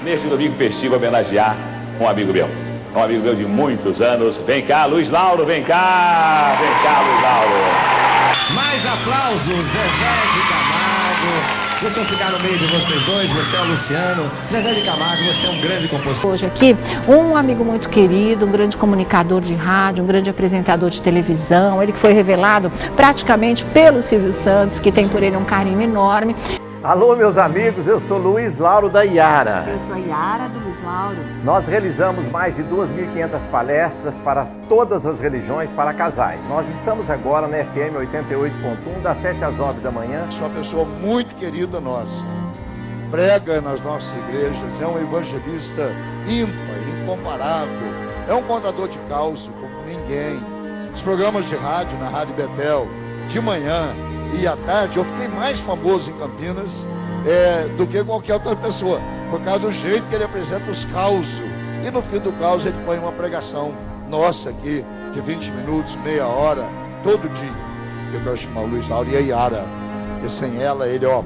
neste domingo festivo, homenagear um amigo meu de muitos anos. Vem cá, Luiz Lauro, vem cá, Luiz Lauro. Mais aplausos, Zezé de Camargo. Deixa eu ficar no meio de vocês dois, você é o Luciano. Zezé de Camargo, você é um grande compositor. Hoje aqui, um amigo muito querido, um grande comunicador de rádio, um grande apresentador de televisão, ele que foi revelado praticamente pelo Silvio Santos, que tem por ele um carinho enorme. Alô, meus amigos, eu sou Luiz Lauro da Iara. Eu sou a Iara do Luiz Lauro. Nós realizamos mais de 2.500 palestras para todas as religiões para casais. Nós estamos agora na FM 88.1, das 7 às 9 da manhã. Sou uma pessoa muito querida nossa. Prega nas nossas igrejas, é um evangelista ímpar, incomparável. É um contador de causa como ninguém. Os programas de rádio, na Rádio Betel, de manhã e à tarde, eu fiquei mais famoso em Campinas do que qualquer outra pessoa, por causa do jeito que ele apresenta os causos. E no fim do caos ele põe uma pregação nossa aqui, de 20 minutos, meia hora, todo dia. Eu quero chamar o Luiz Lauro e a Iara, e sem ela, ela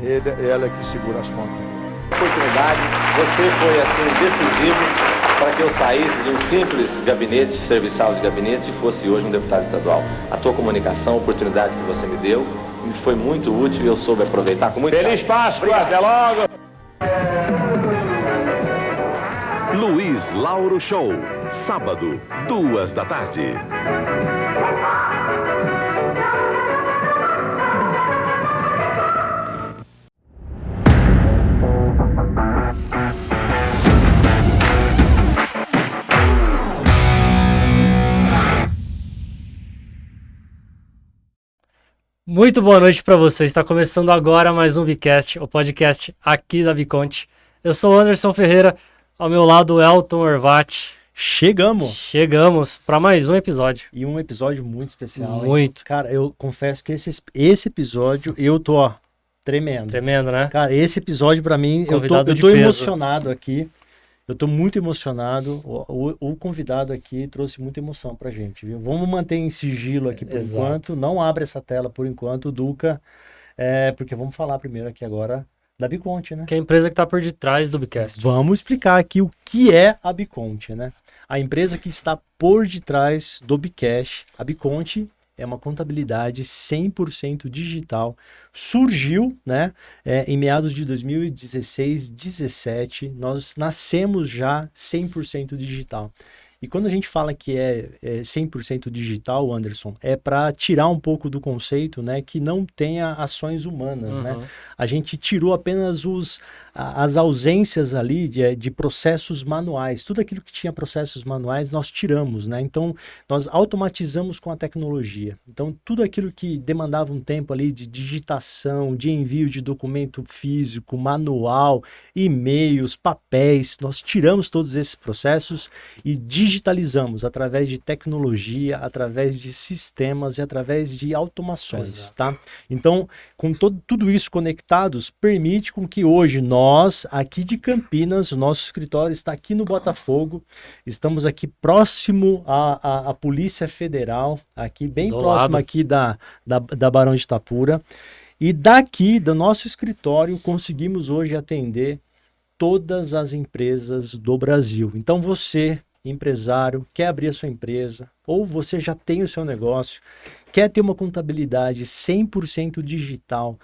é que segura as pontas. Oportunidade, você foi assim decisivo para que eu saísse de um simples gabinete, serviçal de gabinete, e fosse hoje um deputado estadual. A tua comunicação, a oportunidade que você me deu, me foi muito útil e eu soube aproveitar com muito Feliz Páscoa, até logo! Luiz Lauro Show, sábado, 14h. Muito boa noite para vocês. Está começando agora mais um Bicast, o podcast aqui da Biconte. Eu sou o Anderson Ferreira, ao meu lado Elton Orvati. Chegamos para mais um episódio. E um episódio muito especial. Muito. Hein? Cara, eu confesso que esse episódio eu tô tremendo. Tremendo, né? Cara, esse episódio para mim, eu tô emocionado aqui. Eu tô muito emocionado. O convidado aqui trouxe muita emoção pra gente, viu? Vamos manter em sigilo aqui por enquanto. Não abre essa tela por enquanto, Duca. Porque vamos falar primeiro aqui agora da Biconte, né? Que é a empresa que tá por detrás do Bicast. Vamos explicar aqui o que é a Biconte, né? A empresa que está por detrás do Bicast. A Biconte é uma contabilidade 100% digital. Surgiu, né, em meados de 2016, 2017. Nós nascemos já 100% digital. E quando a gente fala que é 100% digital, Anderson, é para tirar um pouco do conceito, né, que não tenha ações humanas, né? A gente tirou apenas as ausências ali de processos manuais. Tudo aquilo que tinha processos manuais nós tiramos, né? Então nós automatizamos com a tecnologia. Então tudo aquilo que demandava um tempo ali de digitação, de envio de documento físico, manual, e-mails, papéis, nós tiramos todos esses processos e digitalizamos através de tecnologia, através de sistemas e através de automações, tá? Então, com tudo isso conectados, permite com que hoje nós, aqui de Campinas, o nosso escritório está aqui no Botafogo, estamos aqui próximo à Polícia Federal, aqui bem próximo aqui da Barão de Itapura, e daqui do nosso escritório conseguimos hoje atender todas as empresas do Brasil. Então você, empresário, quer abrir a sua empresa, ou você já tem o seu negócio, quer ter uma contabilidade 100% digital,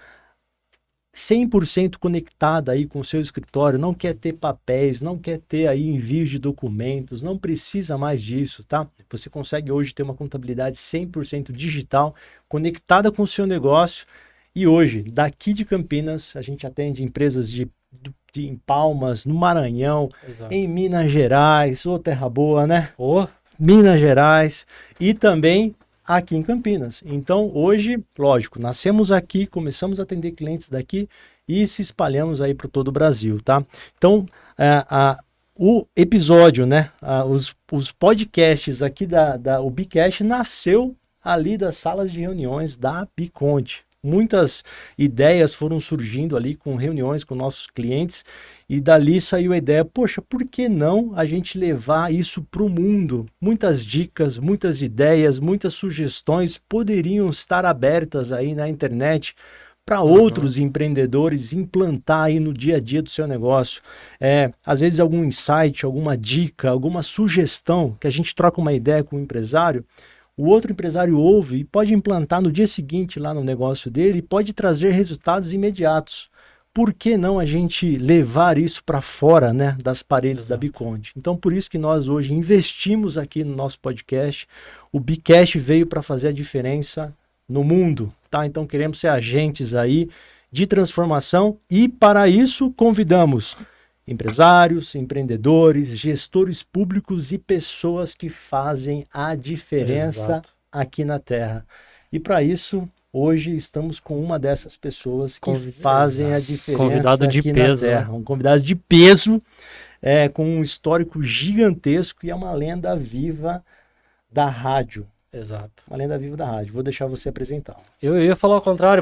100% conectada aí com o seu escritório, não quer ter papéis, não quer ter aí envios de documentos, não precisa mais disso, tá? Você consegue hoje ter uma contabilidade 100% digital, conectada com o seu negócio. E hoje, daqui de Campinas, a gente atende empresas em Palmas, no Maranhão, em Minas Gerais, Terra Boa, né? Minas Gerais e também aqui em Campinas. Então, hoje, lógico, nascemos aqui, começamos a atender clientes daqui e se espalhamos aí para todo o Brasil, tá? Então, o episódio, né? Os podcasts aqui o Bicast nasceu ali das salas de reuniões da Biconte. Muitas ideias foram surgindo ali com reuniões com nossos clientes e dali saiu a ideia, poxa, por que não a gente levar isso para o mundo? Muitas dicas, muitas ideias, muitas sugestões poderiam estar abertas aí na internet para outros empreendedores implantar aí no dia a dia do seu negócio. Às vezes algum insight, alguma dica, alguma sugestão, que a gente troca uma ideia com o empresário, o outro empresário ouve e pode implantar no dia seguinte lá no negócio dele e pode trazer resultados imediatos. Por que não a gente levar isso para fora, né, das paredes da Biconte? Então, por isso que nós hoje investimos aqui no nosso podcast. O Bicast veio para fazer a diferença no mundo, tá? Então queremos ser agentes aí de transformação e para isso convidamos empresários, empreendedores, gestores públicos e pessoas que fazem a diferença aqui na Terra. E para isso, hoje estamos com uma dessas pessoas que fazem a diferença convidado de aqui peso, na Terra. Um convidado de peso, com um histórico gigantesco e é uma lenda viva da rádio. Exato. Uma lenda viva da rádio. Vou deixar você apresentar. Eu ia falar o contrário.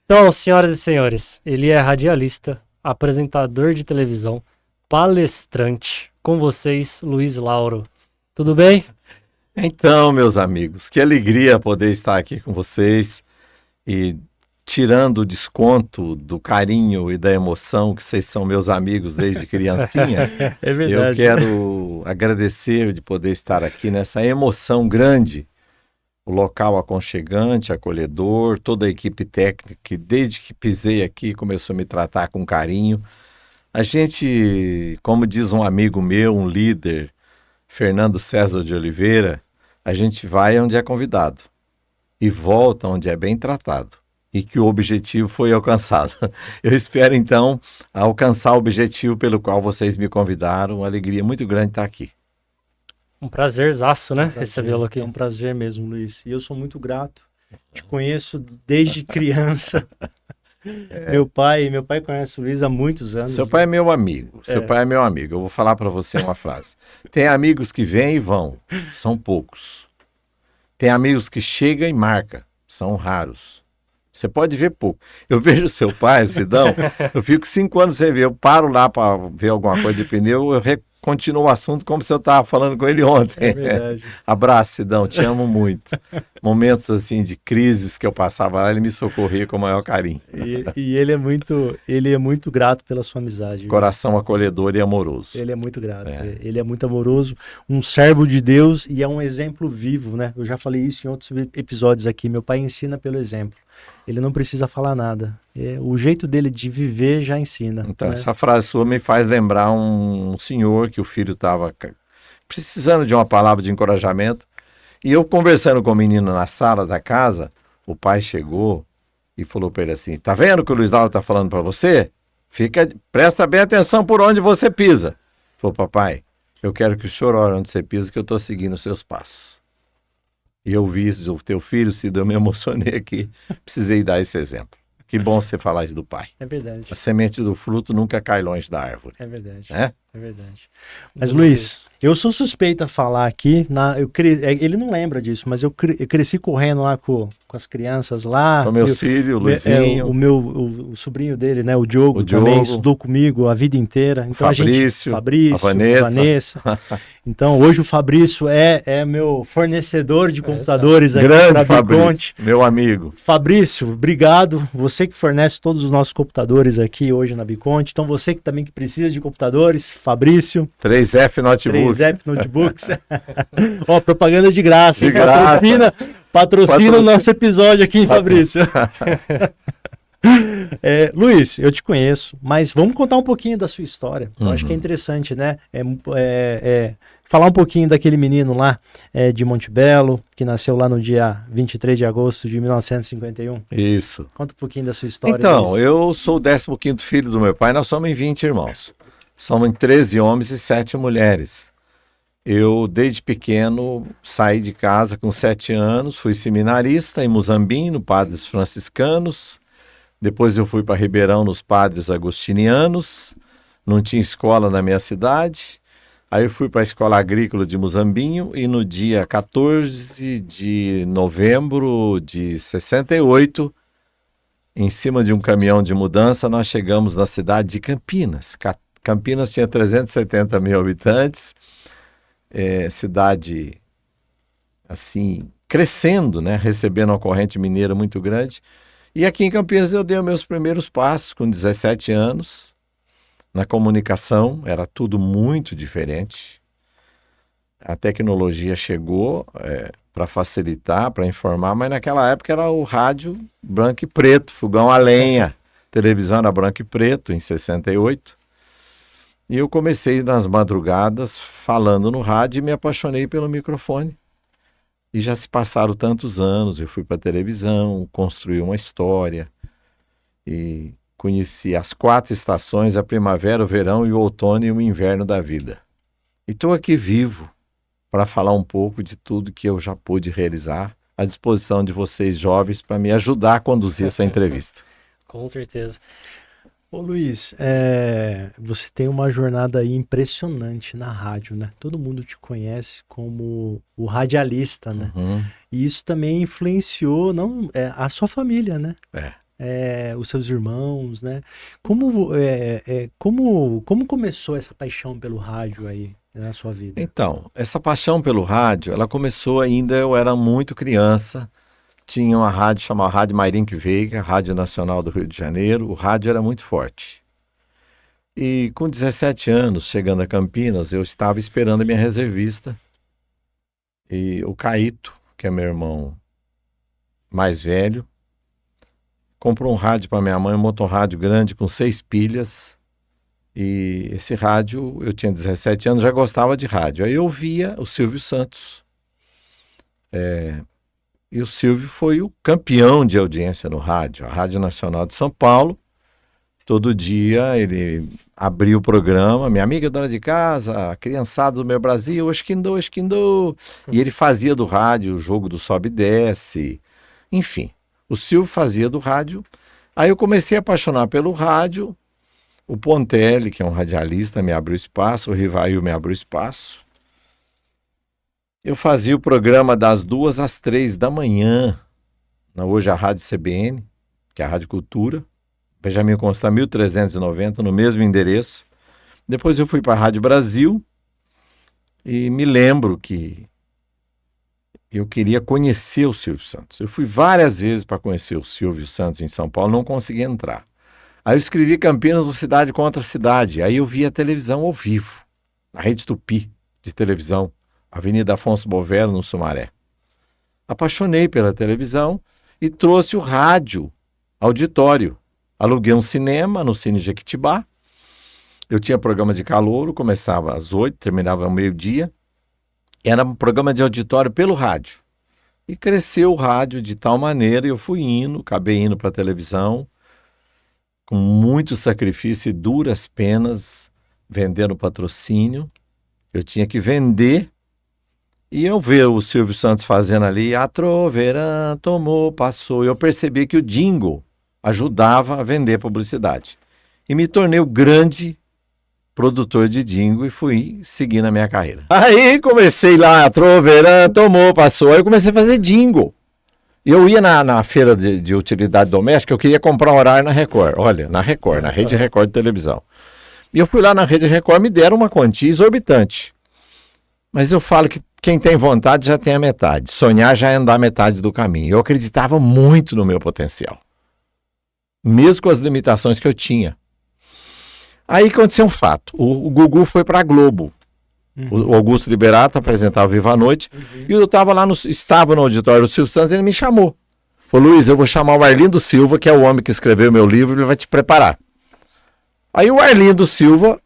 Então, senhoras e senhores, ele é radialista, apresentador de televisão, palestrante. Com vocês, Luiz Lauro. Tudo bem? Então, meus amigos, que alegria poder estar aqui com vocês e tirando o desconto do carinho e da emoção que vocês são meus amigos desde criancinha. É verdade. Eu quero agradecer de poder estar aqui nessa emoção grande. O local aconchegante, acolhedor, toda a equipe técnica que desde que pisei aqui começou a me tratar com carinho. A gente, como diz um amigo meu, um líder, Fernando César de Oliveira, a gente vai onde é convidado e volta onde é bem tratado e que o objetivo foi alcançado. Eu espero, então, alcançar o objetivo pelo qual vocês me convidaram. Uma alegria muito grande estar aqui. Um prazerzaço, né? Recebê-lo aqui. É um prazer mesmo, Luiz. E eu sou muito grato. Te conheço desde criança. Meu pai conhece o Luiz há muitos anos. Seu pai é meu amigo. Seu pai é meu amigo. Eu vou falar para você uma frase. Tem amigos que vêm e vão. São poucos. Tem amigos que chegam e marcam. São raros. Você pode ver pouco. Eu vejo seu pai, Sidão, eu fico 5 anos sem ver. Eu paro lá para ver alguma coisa de pneu, eu continuo o assunto como se eu estava falando com ele ontem. É verdade. Abraço, Sidão, te amo muito. Momentos assim de crises que eu passava lá, ele me socorria com o maior carinho. E ele é muito grato pela sua amizade. Coração acolhedor e amoroso. Ele é muito grato. Ele é muito amoroso, um servo de Deus e é um exemplo vivo, né? Eu já falei isso em outros episódios aqui. Meu pai ensina pelo exemplo. Ele não precisa falar nada. O jeito dele de viver já ensina. Então, né? Essa frase sua me faz lembrar um senhor que o filho estava precisando de uma palavra de encorajamento. E eu conversando com o menino na sala da casa, o pai chegou e falou para ele assim, tá vendo o que o Luiz Lauro está falando para você? Presta bem atenção por onde você pisa. Ele falou, papai, eu quero que o senhor olhe onde você pisa, que eu estou seguindo os seus passos. E eu vi isso do teu filho, Cid, eu me emocionei aqui. Precisei dar esse exemplo. Que bom você falar isso do pai. É verdade. A semente do fruto nunca cai longe da árvore. É verdade. É verdade. Mas, Luiz, eu sou suspeito a falar aqui. Ele não lembra disso, mas eu cresci correndo lá com as crianças lá. Com meu filho, o Luizinho. O sobrinho dele, né? O Diogo também estudou comigo a vida inteira. Então, Fabrício, a Vanessa. Então, hoje o Fabrício é meu fornecedor de computadores aqui para a Biconte. Meu amigo. Fabrício, obrigado. Você que fornece todos os nossos computadores aqui hoje na Biconte. Então, você que também que precisa de computadores, Fabrício. 3F Notebooks. 3F Notebooks. Ó, propaganda de graça. De graça. Patrocina o nosso episódio aqui, hein, Fabrício. Luiz, eu te conheço, mas vamos contar um pouquinho da sua história. Eu acho que é interessante, né? Falar um pouquinho daquele menino lá de Monte Belo, que nasceu lá no dia 23 de agosto de 1951. Isso. Conta um pouquinho da sua história. Então, Luiz. eu sou o 15º filho do meu pai, nós somos em 20 irmãos. Somos em 13 homens e 7 mulheres. Eu, desde pequeno, saí de casa com 7 anos, fui seminarista em Muzambinho, no Padres Franciscanos. Depois eu fui para Ribeirão, nos Padres Agostinianos. Não tinha escola na minha cidade. Aí eu fui para a Escola Agrícola de Muzambinho e no dia 14 de novembro de 68, em cima de um caminhão de mudança, nós chegamos na cidade de Campinas. Campinas tinha 370 mil habitantes, cidade assim, crescendo, né? Recebendo uma corrente mineira muito grande. E aqui em Campinas eu dei os meus primeiros passos com 17 anos. Na comunicação era tudo muito diferente. A tecnologia chegou para facilitar, para informar, mas naquela época era o rádio branco e preto, fogão a lenha. Televisão era branco e preto, em 68. E eu comecei nas madrugadas falando no rádio e me apaixonei pelo microfone. E já se passaram tantos anos, eu fui para a televisão, construí uma história e conheci as 4 estações, a primavera, o verão e o outono e o inverno da vida. E estou aqui vivo para falar um pouco de tudo que eu já pude realizar, à disposição de vocês jovens para me ajudar a conduzir essa entrevista. Com certeza. Ô Luiz, você tem uma jornada aí impressionante na rádio, né? Todo mundo te conhece como o radialista, né? Uhum. E isso também influenciou a sua família, né? Os seus irmãos, né? Como começou essa paixão pelo rádio aí na sua vida? Então, essa paixão pelo rádio, ela começou ainda, eu era muito criança. Tinha uma rádio chamada Rádio Mairinque Veiga, Rádio Nacional do Rio de Janeiro. O rádio era muito forte. E com 17 anos, chegando a Campinas, eu estava esperando a minha reservista. E o Caíto, que é meu irmão mais velho, comprou um rádio para minha mãe, um motorrádio grande com 6 pilhas. E esse rádio, eu tinha 17 anos, já gostava de rádio. Aí eu via o Silvio Santos. E o Silvio foi o campeão de audiência no rádio, a Rádio Nacional de São Paulo. Todo dia ele abria o programa, minha amiga dona de casa, a criançada do meu Brasil, esquindou. E ele fazia do rádio o jogo do sobe e desce. Enfim, o Silvio fazia do rádio. Aí eu comecei a apaixonar pelo rádio. O Pontelli, que é um radialista, me abriu espaço, o Rivail me abriu espaço. Eu fazia o programa das 2 às 3 da manhã, hoje a Rádio CBN, que é a Rádio Cultura, Benjamin Constant 1390, no mesmo endereço. Depois eu fui para a Rádio Brasil e me lembro que eu queria conhecer o Silvio Santos. Eu fui várias vezes para conhecer o Silvio Santos em São Paulo, não consegui entrar. Aí eu escrevi Campinas, Cidade contra Cidade. Aí eu vi a televisão ao vivo, na Rede Tupi de televisão, Avenida Afonso Bovero, no Sumaré. Apaixonei pela televisão e trouxe o rádio auditório. Aluguei um cinema no Cine Jequitibá. Eu tinha programa de calouro, começava às 8, terminava ao meio-dia. Era um programa de auditório pelo rádio. E cresceu o rádio de tal maneira, eu acabei indo para a televisão, com muito sacrifício e duras penas, vendendo patrocínio. Eu tinha que vender. E eu ver o Silvio Santos fazendo ali, a troverã tomou, passou. Eu percebi que o jingle ajudava a vender publicidade. E me tornei o grande produtor de jingle e fui seguindo a minha carreira. Aí comecei lá, a troverã tomou, passou. Aí eu comecei a fazer jingle. Eu ia na feira de utilidade doméstica, eu queria comprar um horário na Record. Olha, na Record, na Rede Record de televisão. E eu fui lá na Rede Record, me deram uma quantia exorbitante. Mas eu falo que quem tem vontade já tem a metade. Sonhar já é andar metade do caminho. Eu acreditava muito no meu potencial. Mesmo com as limitações que eu tinha. Aí aconteceu um fato. O Gugu foi para a Globo. O Augusto Liberato apresentava Viva a Noite. E eu estava no auditório do Silvio Santos e ele me chamou. Falou, Luiz, eu vou chamar o Arlindo Silva, que é o homem que escreveu meu livro, ele vai te preparar. Aí o Arlindo Silva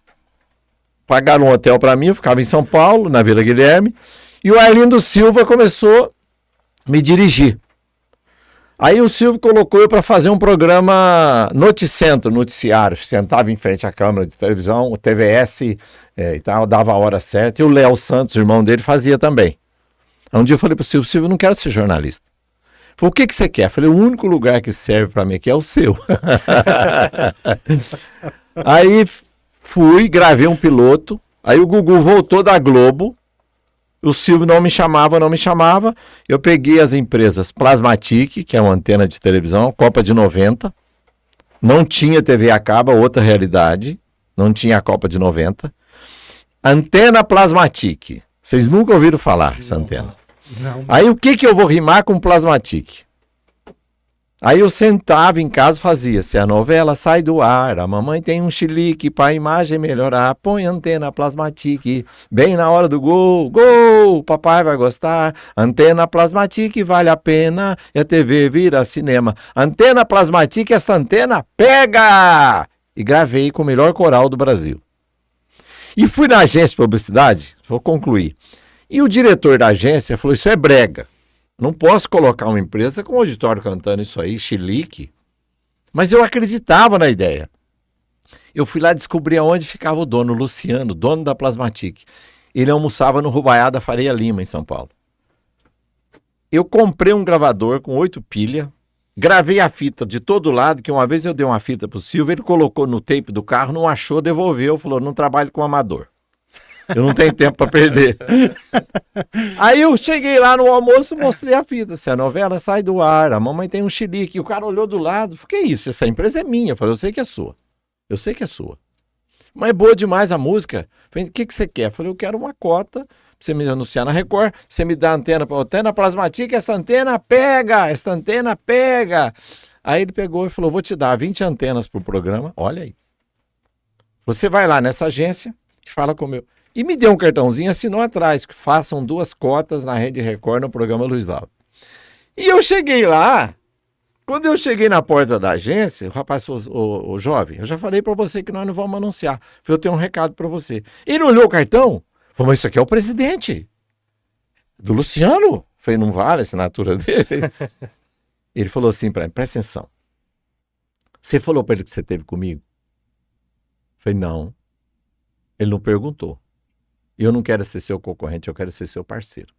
pagaram um hotel para mim, eu ficava em São Paulo, na Vila Guilherme, e o Arlindo Silva começou a me dirigir. Aí o Silvio colocou eu para fazer um programa Noticentro, noticiário, sentava em frente à câmera de televisão, o TVS e tal, dava a hora certa, e o Léo Santos, irmão dele, fazia também. Aí um dia eu falei para o Silvio, eu não quero ser jornalista. Ele falou, o que você quer? Eu falei, o único lugar que serve para mim aqui é o seu. Aí fui, gravei um piloto, aí o Gugu voltou da Globo, o Silvio não me chamava, eu peguei as empresas Plasmatic, que é uma antena de televisão, Copa de 90, não tinha TV a cabo, outra realidade, não tinha a Copa de 90, Antena Plasmatic, vocês nunca ouviram falar essa antena. Não. Aí o que eu vou rimar com Plasmatic? Aí eu sentava em casa e fazia, se a novela sai do ar, a mamãe tem um chilique pra imagem melhorar, põe antena plasmatique, bem na hora do gol, gol, papai vai gostar, antena plasmatique vale a pena, e a TV vira cinema, antena plasmatique, esta antena pega! E gravei com o melhor coral do Brasil. E fui na agência de publicidade, vou concluir, e o diretor da agência falou, isso é brega. Não posso colocar uma empresa com um auditório cantando isso aí, chilique. Mas eu acreditava na ideia. Eu fui lá descobrir aonde ficava o dono, o Luciano, dono da Plasmatic. Ele almoçava no Rubaiá da Faria Lima, em São Paulo. Eu comprei um gravador com 8 pilhas, gravei a fita de todo lado, que uma vez eu dei uma fita pro Silvio, ele colocou no tape do carro, não achou, devolveu, falou, não trabalho com amador. Eu não tenho tempo para perder. Aí eu cheguei lá no almoço, mostrei a fita. Se a novela sai do ar, a mamãe tem um chilique. O cara olhou do lado. Falei, que isso? Essa empresa é minha. Eu falei, eu sei que é sua. Eu sei que é sua. Mas é boa demais a música. Falei, o que você quer? Eu falei, eu quero uma cota pra você me anunciar na Record. Você me dá antena plasmatic, esta antena pega. Aí ele pegou e falou, vou te dar 20 antenas pro programa. Olha aí. Você vai lá nessa agência e fala com o meu... E me deu um cartãozinho, assinou atrás, que façam 2 cotas na Rede Record no programa Luiz Lauro. E eu cheguei lá, quando eu cheguei na porta da agência, o rapaz falou, ô jovem, eu já falei para você que nós não vamos anunciar. Eu tenho um recado para você. Ele olhou o cartão, falou, mas isso aqui é o presidente do Luciano. Falei, não vale a assinatura dele. Ele falou assim para mim, presta atenção. Você falou para ele que você teve comigo? Falei, não. Ele não perguntou. Eu não quero ser seu concorrente, eu quero ser seu parceiro.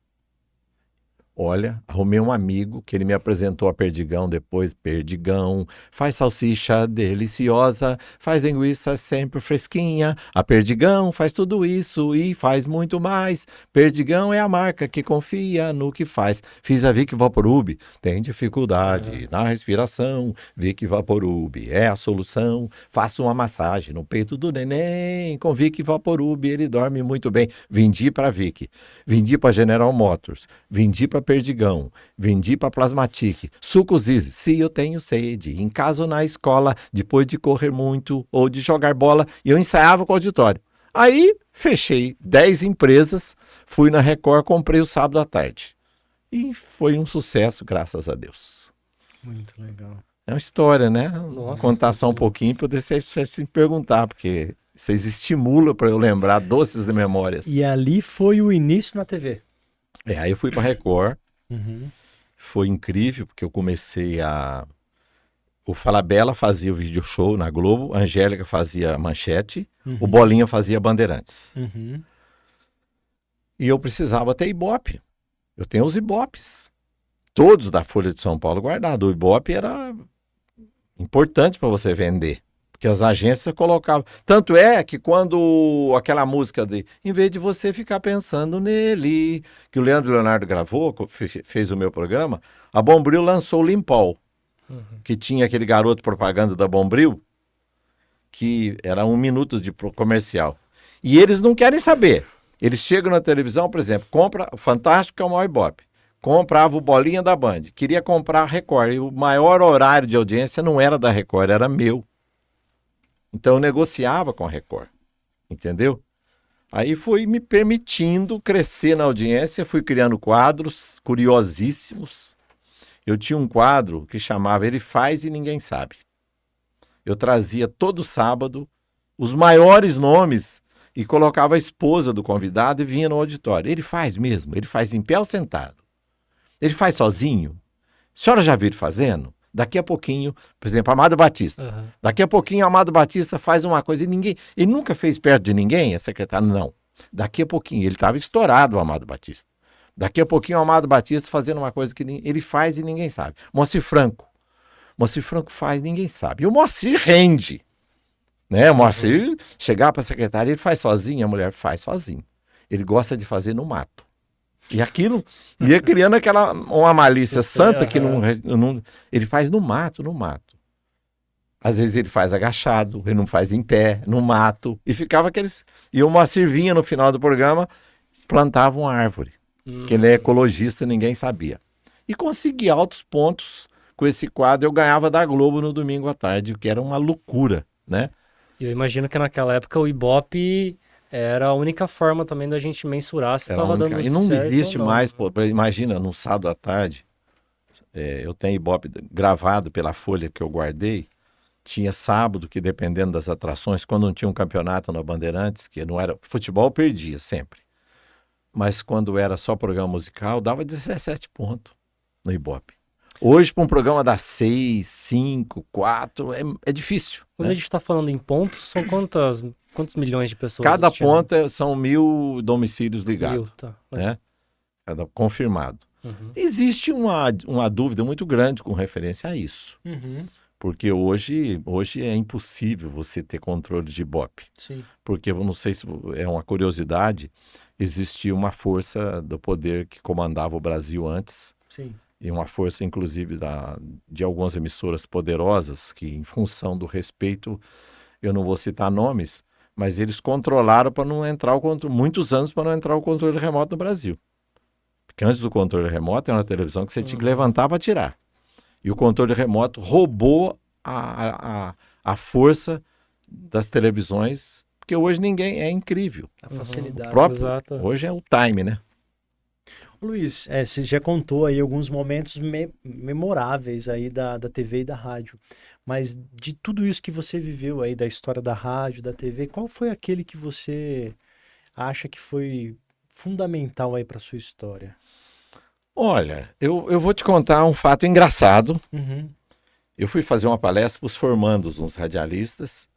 Olha, arrumei um amigo que ele me apresentou a Perdigão, depois Perdigão, faz salsicha deliciosa, faz linguiça sempre fresquinha, a Perdigão faz tudo isso e faz muito mais. Perdigão é a marca que confia no que faz. Fiz a Vic Vaporub, tem dificuldade na respiração, Vic Vaporub é a solução, faço uma massagem no peito do neném, com Vic Vaporub ele dorme muito bem. Vendi para Vic, vendi para General Motors, vendi para Perdigão, vendi para Plasmatic, sucos Easy, se eu tenho sede, em casa ou na escola, depois de correr muito ou de jogar bola, e eu ensaiava com o auditório. Aí fechei 10 empresas, fui na Record, comprei o sábado à tarde. E foi um sucesso, graças a Deus. Muito legal. É uma história, né? Nossa. Contar só um pouquinho para você se perguntar, porque vocês estimulam para eu lembrar doces de memórias. E ali foi o início na TV. Aí eu fui para Record, Uhum. Foi incrível, porque eu comecei a... O Falabella fazia o vídeo show na Globo, a Angélica fazia a Manchete, o Bolinha fazia Bandeirantes. Uhum. E eu precisava ter Ibope. Eu tenho os Ibopes. Todos da Folha de São Paulo guardados. O Ibope era importante para você vender. Porque as agências colocavam. Tanto é que quando aquela música de em vez de você ficar pensando nele, que o Leandro Leonardo gravou, fez o meu programa, a Bombril lançou o Limpol, que tinha aquele garoto propaganda da Bombril, que era 1 minuto de comercial. E eles não querem saber. Eles chegam na televisão, por exemplo, compra o Fantástico, que é o maior Ibope. Comprava o Bolinha da Band. Queria comprar a Record. E o maior horário de audiência não era da Record, era meu. Então eu negociava com a Record, entendeu? Aí fui me permitindo crescer na audiência, fui criando quadros curiosíssimos. Eu tinha um quadro que chamava Ele Faz e Ninguém Sabe. Eu trazia todo sábado os maiores nomes e colocava a esposa do convidado e vinha no auditório. Ele faz mesmo? Ele faz em pé ou sentado? Ele faz sozinho? A senhora já viu ele fazendo? Daqui a pouquinho, por exemplo, Amado Batista. Daqui a pouquinho, Amado Batista faz uma coisa e ninguém... Ele nunca fez perto de ninguém, a secretária, não. Daqui a pouquinho, ele estava estourado, o Amado Batista. Daqui a pouquinho, o Amado Batista fazendo uma coisa que ele faz e ninguém sabe. Moacir Franco. Moacir Franco faz, ninguém sabe. E o Moacir rende. Né? O Moacir chegar para a secretária, ele faz sozinho, a mulher faz sozinho. Ele gosta de fazer no mato. E aquilo, ia criando uma malícia santa que não, ele faz no mato. Às vezes ele faz agachado, ele não faz em pé, no mato. E ficava aqueles... E o Moacir vinha no final do programa, plantava uma árvore. Que ele é ecologista, ninguém sabia. E conseguia altos pontos com esse quadro eu ganhava da Globo no domingo à tarde, o que era uma loucura, né? Eu imagino que naquela época o Ibope era a única forma também da gente mensurar se estava dando certo. E não existe mais, pô, imagina, num sábado à tarde, eu tenho Ibope gravado pela folha que eu guardei, tinha sábado que, dependendo das atrações, quando não tinha um campeonato na Bandeirantes, que não era futebol, eu perdia sempre. Mas quando era só programa musical, dava 17 pontos no Ibope. Hoje, para um programa dar 6, 5, 4, é difícil. Quando a gente está falando em pontos, são quantos milhões de pessoas? Cada ponto são 1.000 domicílios ligados. Tá. Né? Confirmado. Uhum. Existe uma dúvida muito grande com referência a isso. Uhum. Porque hoje é impossível você ter controle de Ibope. Sim. Porque, eu não sei se é uma curiosidade, existia uma força do poder que comandava o Brasil antes. Sim. E uma força, inclusive, de algumas emissoras poderosas, que, em função do respeito, eu não vou citar nomes, mas eles controlaram para não entrar muitos anos para não entrar o controle remoto no Brasil. Porque antes do controle remoto, era uma televisão que você tinha que levantar para tirar. E o controle remoto roubou a força das televisões, porque hoje ninguém, é incrível. A facilidade. Hoje é o time, né? Luiz, você já contou aí alguns momentos memoráveis aí da TV e da rádio, mas de tudo isso que você viveu aí, da história da rádio, da TV, qual foi aquele que você acha que foi fundamental aí para sua história? Olha, eu vou te contar um fato engraçado. Uhum. Eu fui fazer uma palestra para os formandos, uns radialistas,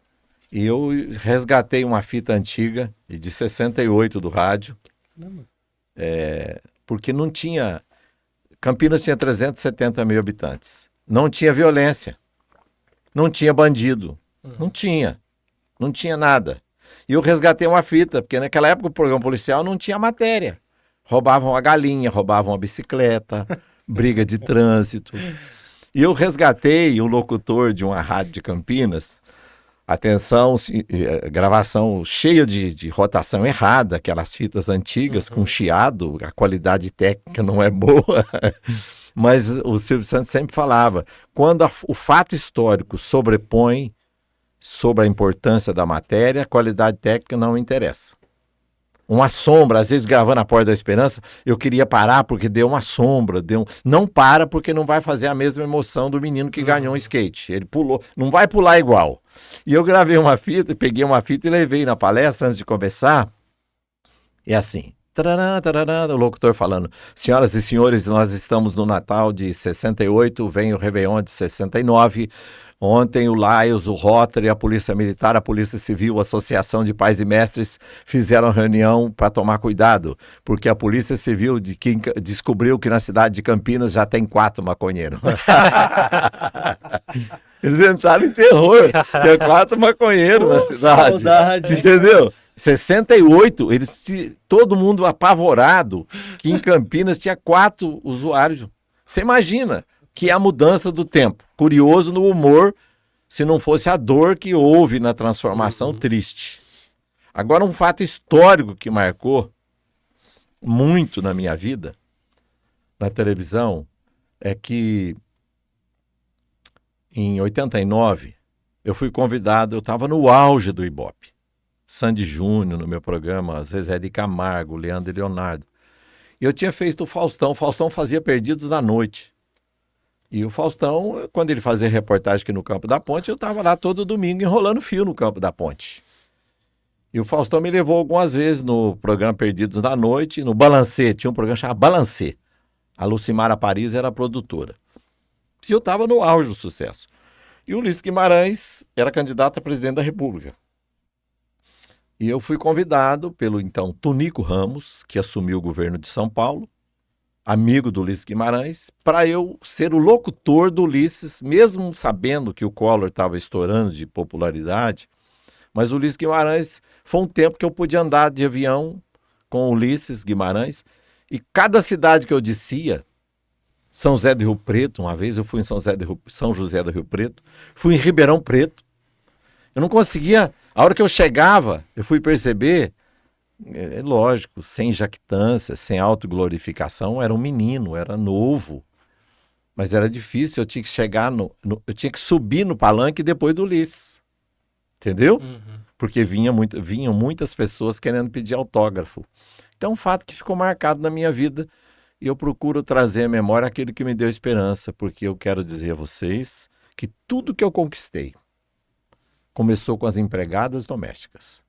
e eu resgatei uma fita antiga, de 68 do rádio, porque não tinha... Campinas tinha 370 mil habitantes. Não tinha violência. Não tinha bandido. Não tinha nada. E eu resgatei uma fita, porque naquela época o programa policial não tinha matéria. Roubavam a galinha, roubavam a bicicleta, briga de trânsito. E eu resgatei um locutor de uma rádio de Campinas, atenção, gravação cheia de rotação errada, aquelas fitas antigas com chiado, a qualidade técnica não é boa. Mas o Silvio Santos sempre falava, quando o fato histórico sobrepõe sobre a importância da matéria, a qualidade técnica não interessa. Uma sombra, às vezes gravando a Porta da Esperança, eu queria parar porque deu uma sombra, não para porque não vai fazer a mesma emoção do menino que ganhou um skate. Ele pulou, não vai pular igual. E eu gravei uma fita, peguei uma fita e levei na palestra antes de começar. E assim, tarará, tarará, o locutor falando, senhoras e senhores, nós estamos no Natal de 68, vem o Réveillon de 69, ontem o Laios, o Rotary, a Polícia Militar, a Polícia Civil, a Associação de Pais e Mestres fizeram reunião para tomar cuidado, porque a Polícia Civil descobriu que na cidade de Campinas já tem 4 maconheiros. Eles entraram em terror, tinha 4 maconheiros na cidade. Saudade. Entendeu? 68, todo mundo apavorado que em Campinas tinha 4 usuários. Você imagina que é a mudança do tempo. Curioso no humor, se não fosse a dor que houve na transformação triste. Agora, um fato histórico que marcou muito na minha vida, na televisão, é que em 89, eu fui convidado, eu estava no auge do Ibope. Sandy Júnior no meu programa, Zezé de Camargo, Leandro e Leonardo. E eu tinha feito o Faustão fazia Perdidos na Noite. E o Faustão, quando ele fazia reportagem aqui no Campo da Ponte, eu estava lá todo domingo enrolando fio no Campo da Ponte. E o Faustão me levou algumas vezes no programa Perdidos na Noite, no Balancê, tinha um programa chamado Balancê. A Lucimara Paris era a produtora. E eu estava no auge do sucesso. E o Ulisses Guimarães era candidato a presidente da República. E eu fui convidado pelo então Tonico Ramos, que assumiu o governo de São Paulo, amigo do Ulisses Guimarães, para eu ser o locutor do Ulisses, mesmo sabendo que o Collor estava estourando de popularidade. Mas o Ulisses Guimarães, foi um tempo que eu podia andar de avião com o Ulisses Guimarães, e cada cidade que eu descia, São José do Rio Preto, uma vez eu fui em São José do Rio Preto, fui em Ribeirão Preto, eu não conseguia, a hora que eu chegava, eu fui perceber, lógico, sem jactância, sem autoglorificação, era um menino, era novo. Mas era difícil, eu tinha que eu tinha que subir no palanque depois do Ulisses. Entendeu? Porque vinham muitas pessoas querendo pedir autógrafo. Então, um fato que ficou marcado na minha vida, e eu procuro trazer à memória aquilo que me deu esperança, porque eu quero dizer a vocês que tudo que eu conquistei começou com as empregadas domésticas.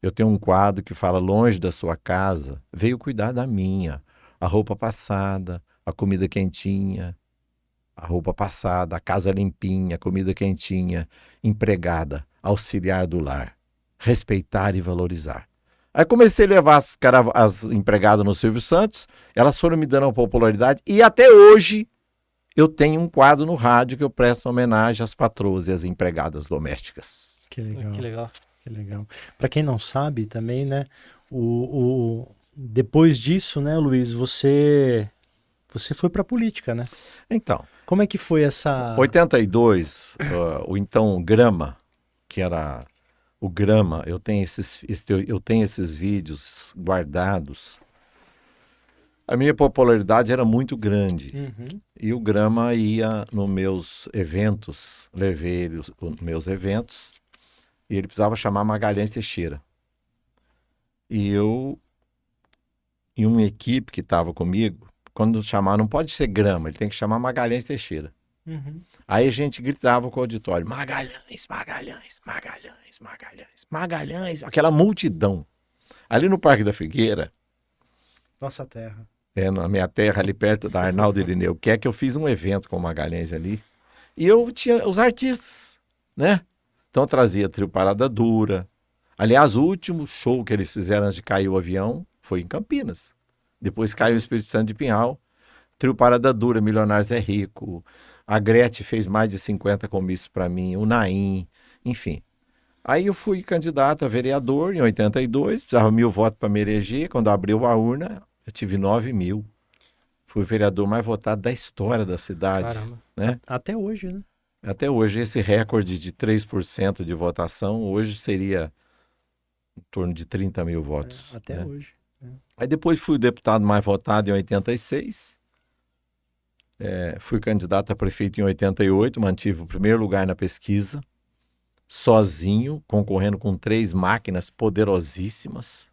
Eu tenho um quadro que fala: longe da sua casa, veio cuidar da minha. A roupa passada, a comida quentinha, a roupa passada, a casa limpinha, a comida quentinha, empregada, auxiliar do lar, respeitar e valorizar. Aí comecei a levar as empregadas no Silvio Santos, elas foram me dando uma popularidade, e até hoje eu tenho um quadro no rádio que eu presto homenagem às patroas e às empregadas domésticas. Que legal. Que legal. Que legal. Para quem não sabe também, né, depois disso, né, Luiz, você foi para a política, né? Então. Como é que foi essa... 82, o então Grama, que era o Grama, eu tenho esses vídeos guardados. A minha popularidade era muito grande. E o Grama ia nos meus eventos, levei ele nos meus eventos, e ele precisava chamar Magalhães Teixeira. E uma equipe que estava comigo, quando chamar, não pode ser Grama, ele tem que chamar Magalhães Teixeira. Aí a gente gritava com o auditório: Magalhães, Magalhães, Magalhães, Magalhães, Magalhães, aquela multidão. Ali no Parque da Figueira, nossa terra. Na minha terra, ali perto da Arnaldo Irineu, que eu fiz um evento com o Magalhães ali, e eu tinha os artistas, né? Então eu trazia Trio Parada Dura. Aliás, o último show que eles fizeram antes de cair o avião foi em Campinas. Depois caiu o Espírito Santo de Pinhal. Trio Parada Dura, Milionários é Rico. A Gretchen fez mais de 50 comícios para mim, o Naim, enfim. Aí eu fui candidato a vereador em 82, precisava 1.000 votos para me eleger. Quando abriu a urna, eu tive 9.000. Fui o vereador mais votado da história da cidade. Caramba. Né? Até hoje, né? Até hoje, esse recorde de 3% de votação, hoje seria em torno de 30.000 votos. Até hoje. Aí depois fui o deputado mais votado em 86. Fui candidato a prefeito em 88, mantive o primeiro lugar na pesquisa, sozinho, concorrendo com 3 máquinas poderosíssimas.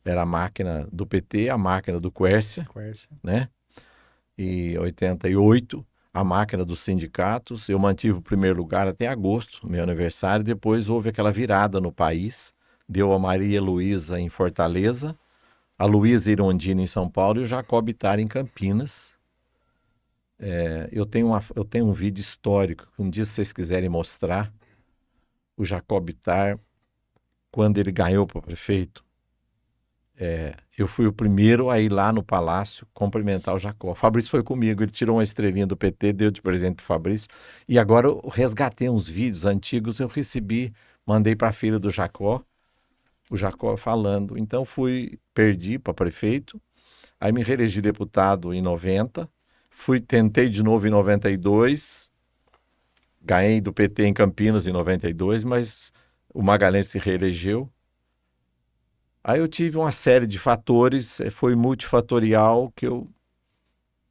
Era a máquina do PT, a máquina do Quércia. Né? E 88, a máquina dos sindicatos. Eu mantive o primeiro lugar até agosto, meu aniversário. Depois houve aquela virada no país. Deu a Maria Luísa em Fortaleza, a Luísa Irondina em São Paulo e o Jacob Bittar em Campinas. Eu tenho um vídeo histórico, um dia se vocês quiserem mostrar, o Jacob Bittar, quando ele ganhou para prefeito, eu fui o primeiro a ir lá no Palácio cumprimentar o Jacó. O Fabrício foi comigo, ele tirou uma estrelinha do PT, deu de presente para o Fabrício, e agora eu resgatei uns vídeos antigos, eu recebi, mandei para a filha do Jacó, o Jacó falando. Então perdi para prefeito, aí me reelegi deputado em 90, tentei de novo em 92, ganhei do PT em Campinas em 92, mas o Magalhães se reelegeu. Aí eu tive uma série de fatores, foi multifatorial, que eu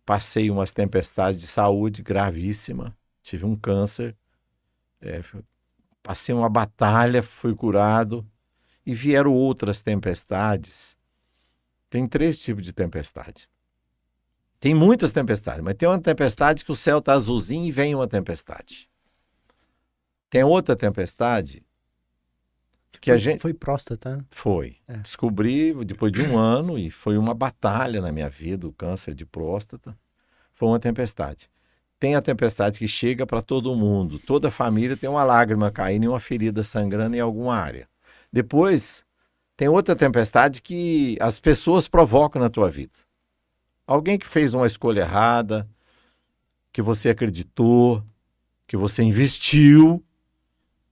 passei umas tempestades de saúde gravíssima, tive um câncer, passei uma batalha, fui curado, e vieram outras tempestades. Tem 3 tipos de tempestade. Tem muitas tempestades, mas tem uma tempestade que o céu está azulzinho e vem uma tempestade. Tem outra tempestade que a gente... Foi próstata? Foi. Descobri depois de um ano, e foi uma batalha na minha vida, o câncer de próstata. Foi uma tempestade. Tem a tempestade que chega para todo mundo. Toda família tem uma lágrima caindo e uma ferida sangrando em alguma área. Depois, tem outra tempestade que as pessoas provocam na tua vida. Alguém que fez uma escolha errada, que você acreditou, que você investiu,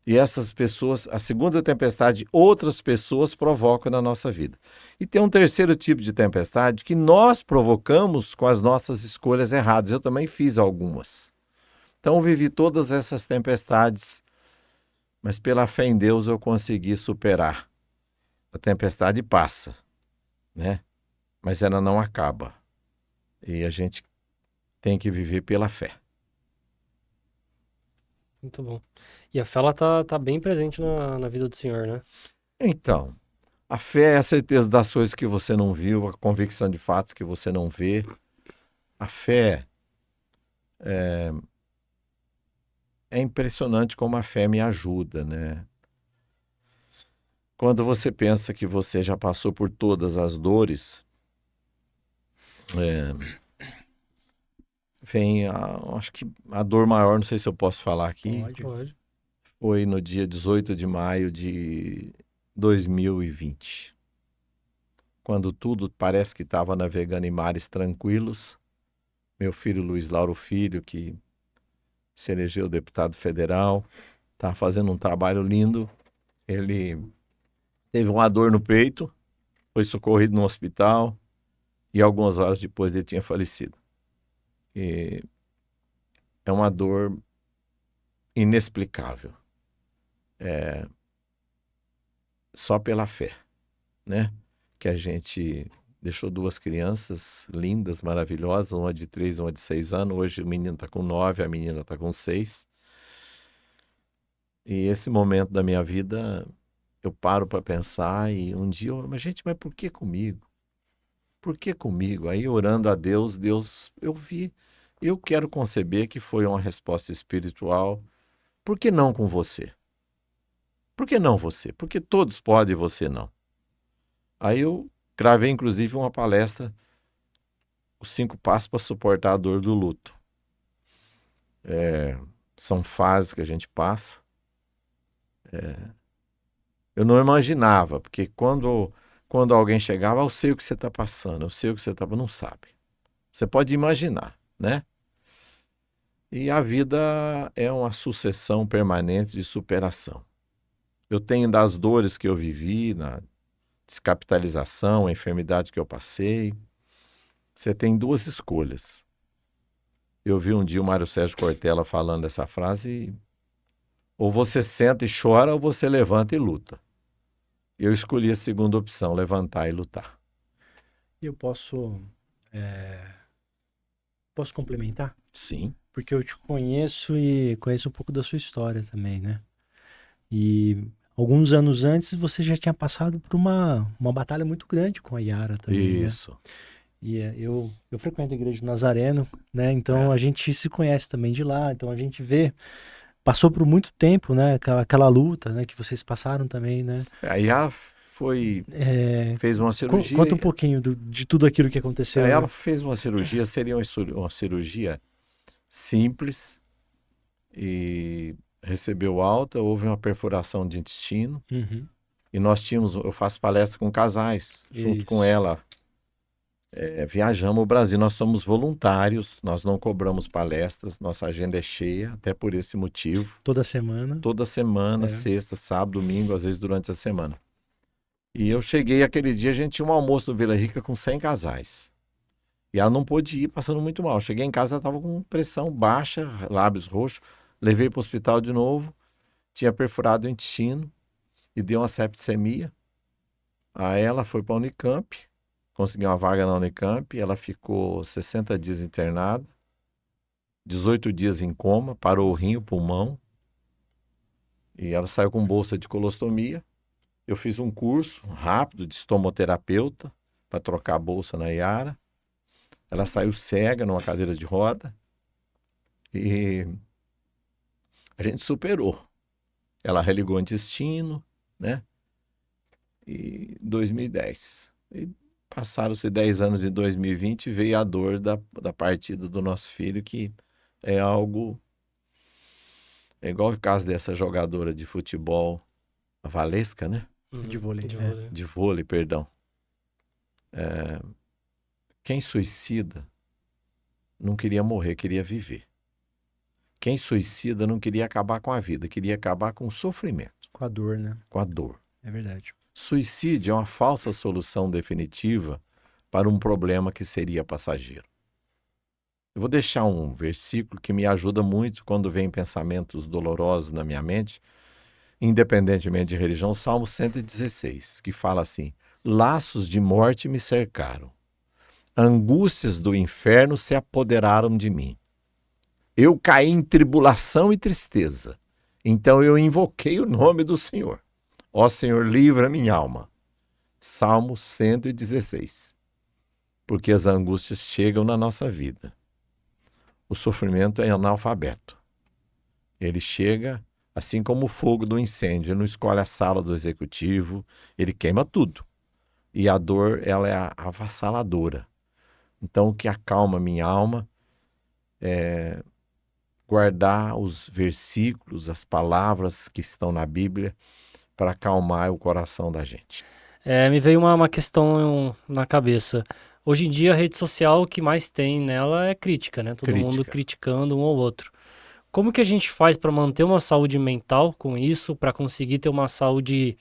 e essas pessoas, a segunda tempestade, outras pessoas provocam na nossa vida. E tem um terceiro tipo de tempestade que nós provocamos com as nossas escolhas erradas. Eu também fiz algumas. Então eu vivi todas essas tempestades, mas pela fé em Deus eu consegui superar. A tempestade passa, né? Mas ela não acaba. E a gente tem que viver pela fé. Muito bom. E a fé, ela tá bem presente na vida do senhor, né? Então, a fé é a certeza das coisas que você não viu, a convicção de fatos que você não vê. A fé é impressionante como a fé me ajuda, né? Quando você pensa que você já passou por todas as dores, vem, acho que a dor maior, não sei se eu posso falar aqui, Pode. foi no dia 18 de maio de 2020. Quando tudo parece que estava navegando em mares tranquilos, meu filho Luiz Lauro Filho, que se elegeu deputado federal, está fazendo um trabalho lindo, ele teve uma dor no peito, foi socorrido no hospital e algumas horas depois ele tinha falecido. E é uma dor inexplicável. Só pela fé, né? Que a gente deixou 2 crianças lindas, maravilhosas, uma de 3, uma de 6 anos. Hoje o menino está com 9, a menina está com 6. E esse momento da minha vida, eu paro para pensar e um dia, mas por que comigo? Por que comigo? Aí orando a Deus, eu vi, eu quero conceber que foi uma resposta espiritual. Por que não com você? Por que não você? Porque todos podem e você não. Aí eu gravei, inclusive, uma palestra, os 5 passos para suportar a dor do luto. São fases que a gente passa. Eu não imaginava, porque quando alguém chegava, eu sei o que você está passando, eu sei o que você não sabe. Você pode imaginar, né? E a vida é uma sucessão permanente de superação. Eu tenho das dores que eu vivi, na descapitalização, a enfermidade que eu passei. Você tem 2 escolhas. Eu vi um dia o Mário Sérgio Cortella falando essa frase, ou você senta e chora, ou você levanta e luta. Eu escolhi a segunda opção, levantar e lutar. Eu posso complementar? Sim. Porque eu te conheço e conheço um pouco da sua história também, né? E alguns anos antes você já tinha passado por uma batalha muito grande com a Yara também, Isso. Né? E eu frequento a igreja do Nazareno, né? Então a gente se conhece também de lá, então a gente passou por muito tempo, né? Aquela luta, né? Que vocês passaram também, né? A Yara fez uma cirurgia. Conta um pouquinho de tudo aquilo que aconteceu. Ela fez uma cirurgia, seria uma cirurgia simples e recebeu alta, houve uma perfuração de intestino. Uhum. E eu faço palestra com casais, junto com ela. Viajamos o Brasil, nós somos voluntários, nós não cobramos palestras, nossa agenda é cheia, até por esse motivo. Toda semana? Toda semana, sexta, sábado, domingo, às vezes durante a semana. E eu cheguei aquele dia, a gente tinha um almoço no Vila Rica com 100 casais. E ela não pôde ir, passando muito mal. Cheguei em casa, ela estava com pressão baixa, lábios roxos, levei para o hospital de novo, tinha perfurado o intestino e deu uma septicemia. Aí ela foi para a Unicamp, conseguiu uma vaga na Unicamp, ela ficou 60 dias internada, 18 dias em coma, parou o rim, o pulmão, e ela saiu com bolsa de colostomia. Eu fiz um curso rápido de estomoterapeuta para trocar a bolsa na Yara. Ela saiu cega numa cadeira de roda e a gente superou. Ela religou o intestino, né? E 2010. E passaram-se 10 anos de 2020 e veio a dor da partida do nosso filho, que é algo... É igual o caso dessa jogadora de futebol, a Valesca, né? De vôlei. De vôlei, perdão. Quem suicida não queria morrer, queria viver. Quem suicida não queria acabar com a vida, queria acabar com o sofrimento. Com a dor, né? Com a dor. É verdade. Suicídio é uma falsa solução definitiva para um problema que seria passageiro. Eu vou deixar um versículo que me ajuda muito quando vem pensamentos dolorosos na minha mente, independentemente de religião, Salmo 116, que fala assim: laços de morte me cercaram, angústias do inferno se apoderaram de mim. Eu caí em tribulação e tristeza. Então eu invoquei o nome do Senhor. Ó Senhor, livra minha alma. Salmo 116. Porque as angústias chegam na nossa vida. O sofrimento é analfabeto. Ele chega assim como o fogo do incêndio. Ele não escolhe a sala do executivo, ele queima tudo. E a dor, ela é avassaladora. Então, o que acalma minha alma é guardar os versículos, as palavras que estão na Bíblia para acalmar o coração da gente. Me veio uma questão na cabeça. Hoje em dia, a rede social, o que mais tem nela é crítica, né? Todo mundo criticando um ao outro. Como que a gente faz para manter uma saúde mental com isso, para conseguir ter uma saúde,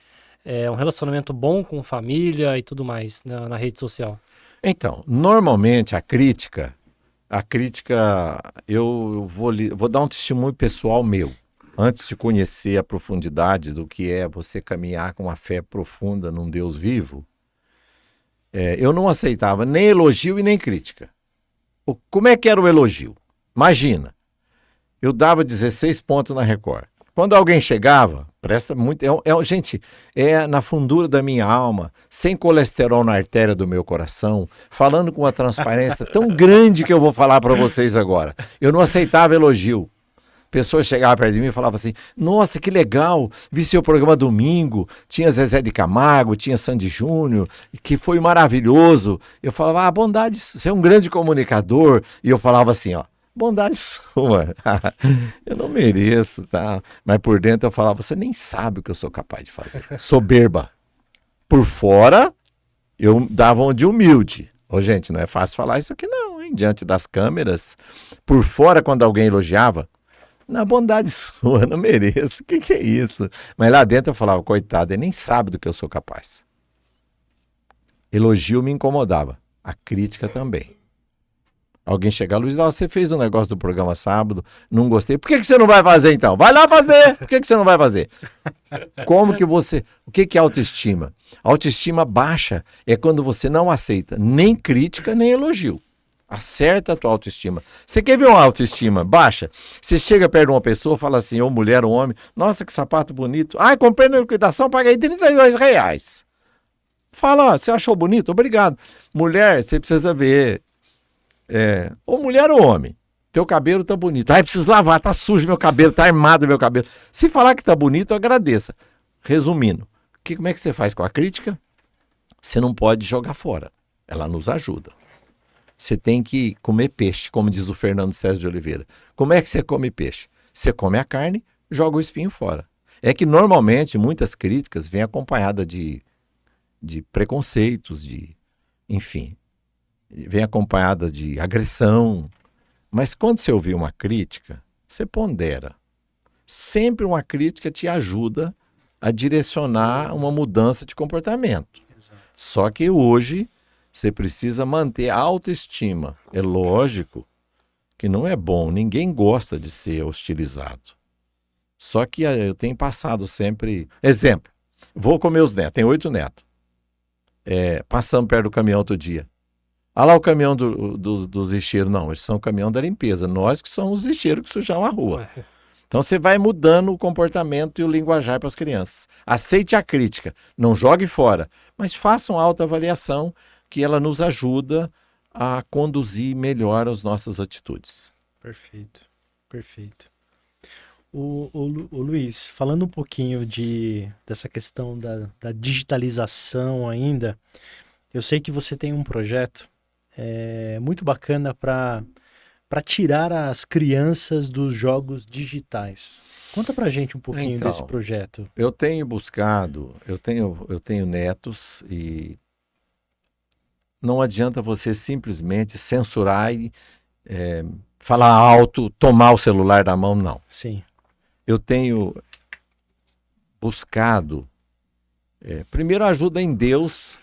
um relacionamento bom com família e tudo mais na rede social? Então, normalmente a crítica, eu vou dar um testemunho pessoal meu. Antes de conhecer a profundidade do que é você caminhar com uma fé profunda num Deus vivo, eu não aceitava nem elogio e nem crítica. Como é que era o elogio? Imagina, eu dava 16 pontos na Record. Quando alguém chegava, presta muito... gente, é na fundura da minha alma, sem colesterol na artéria do meu coração, falando com uma transparência tão grande que eu vou falar para vocês agora. Eu não aceitava elogio. Pessoas chegavam perto de mim e falavam assim, nossa, que legal, vi seu programa domingo, tinha Zezé de Camargo, tinha Sandy Júnior, que foi maravilhoso. Eu falava, bondade, você é um grande comunicador. E eu falava assim, bondade sua, eu não mereço, tá? Mas por dentro eu falava, você nem sabe o que eu sou capaz de fazer. Soberba. Por fora, eu dava um de humilde. Gente, não é fácil falar isso aqui não, hein? Diante das câmeras. Por fora, quando alguém elogiava, na bondade sua, não mereço, o que é isso? Mas lá dentro eu falava, coitado, ele nem sabe do que eu sou capaz. Elogio me incomodava, a crítica também. Alguém chega, Luiz, você fez um negócio do programa sábado, não gostei, por que você não vai fazer então? Vai lá fazer, por que você não vai fazer? O que é autoestima? Autoestima baixa é quando você não aceita nem crítica, nem elogio. Acerta a tua autoestima. Você quer ver uma autoestima baixa? Você chega perto de uma pessoa e fala assim, ou mulher ou homem, nossa, que sapato bonito. Comprei na liquidação, paguei R$32. Fala, você achou bonito? Obrigado. Mulher, você precisa ver. Ou mulher ou homem. Teu cabelo tá bonito. Preciso lavar, tá sujo meu cabelo, tá armado meu cabelo. Se falar que tá bonito, agradeça. Resumindo, como é que você faz com a crítica? Você não pode jogar fora. Ela nos ajuda. Você tem que comer peixe, como diz o Fernando César de Oliveira. Como é que você come peixe? Você come a carne, joga o espinho fora. É que normalmente muitas críticas vêm acompanhadas de preconceitos, enfim, vêm acompanhadas de agressão. Mas quando você ouvir uma crítica, você pondera. Sempre uma crítica te ajuda a direcionar uma mudança de comportamento. Exato. Só que hoje você precisa manter a autoestima. É lógico que não é bom, ninguém gosta de ser hostilizado. Só que eu tenho passado sempre... Exemplo, vou com meus netos, tenho 8 netos. Passando perto do caminhão outro dia. Lá o caminhão dos lixeiros. Não, eles são o caminhão da limpeza. Nós que somos os lixeiros que sujam a rua. Então você vai mudando o comportamento e o linguajar para as crianças. Aceite a crítica, não jogue fora, mas faça uma autoavaliação que ela nos ajuda a conduzir melhor as nossas atitudes. Perfeito, perfeito. O Luiz, falando um pouquinho dessa questão da digitalização ainda, eu sei que você tem um projeto muito bacana para tirar as crianças dos jogos digitais. Conta pra gente um pouquinho desse projeto. Eu tenho buscado, eu tenho netos e não adianta você simplesmente censurar e falar alto, tomar o celular da mão, não. Sim. Eu tenho buscado, primeiro, ajuda em Deus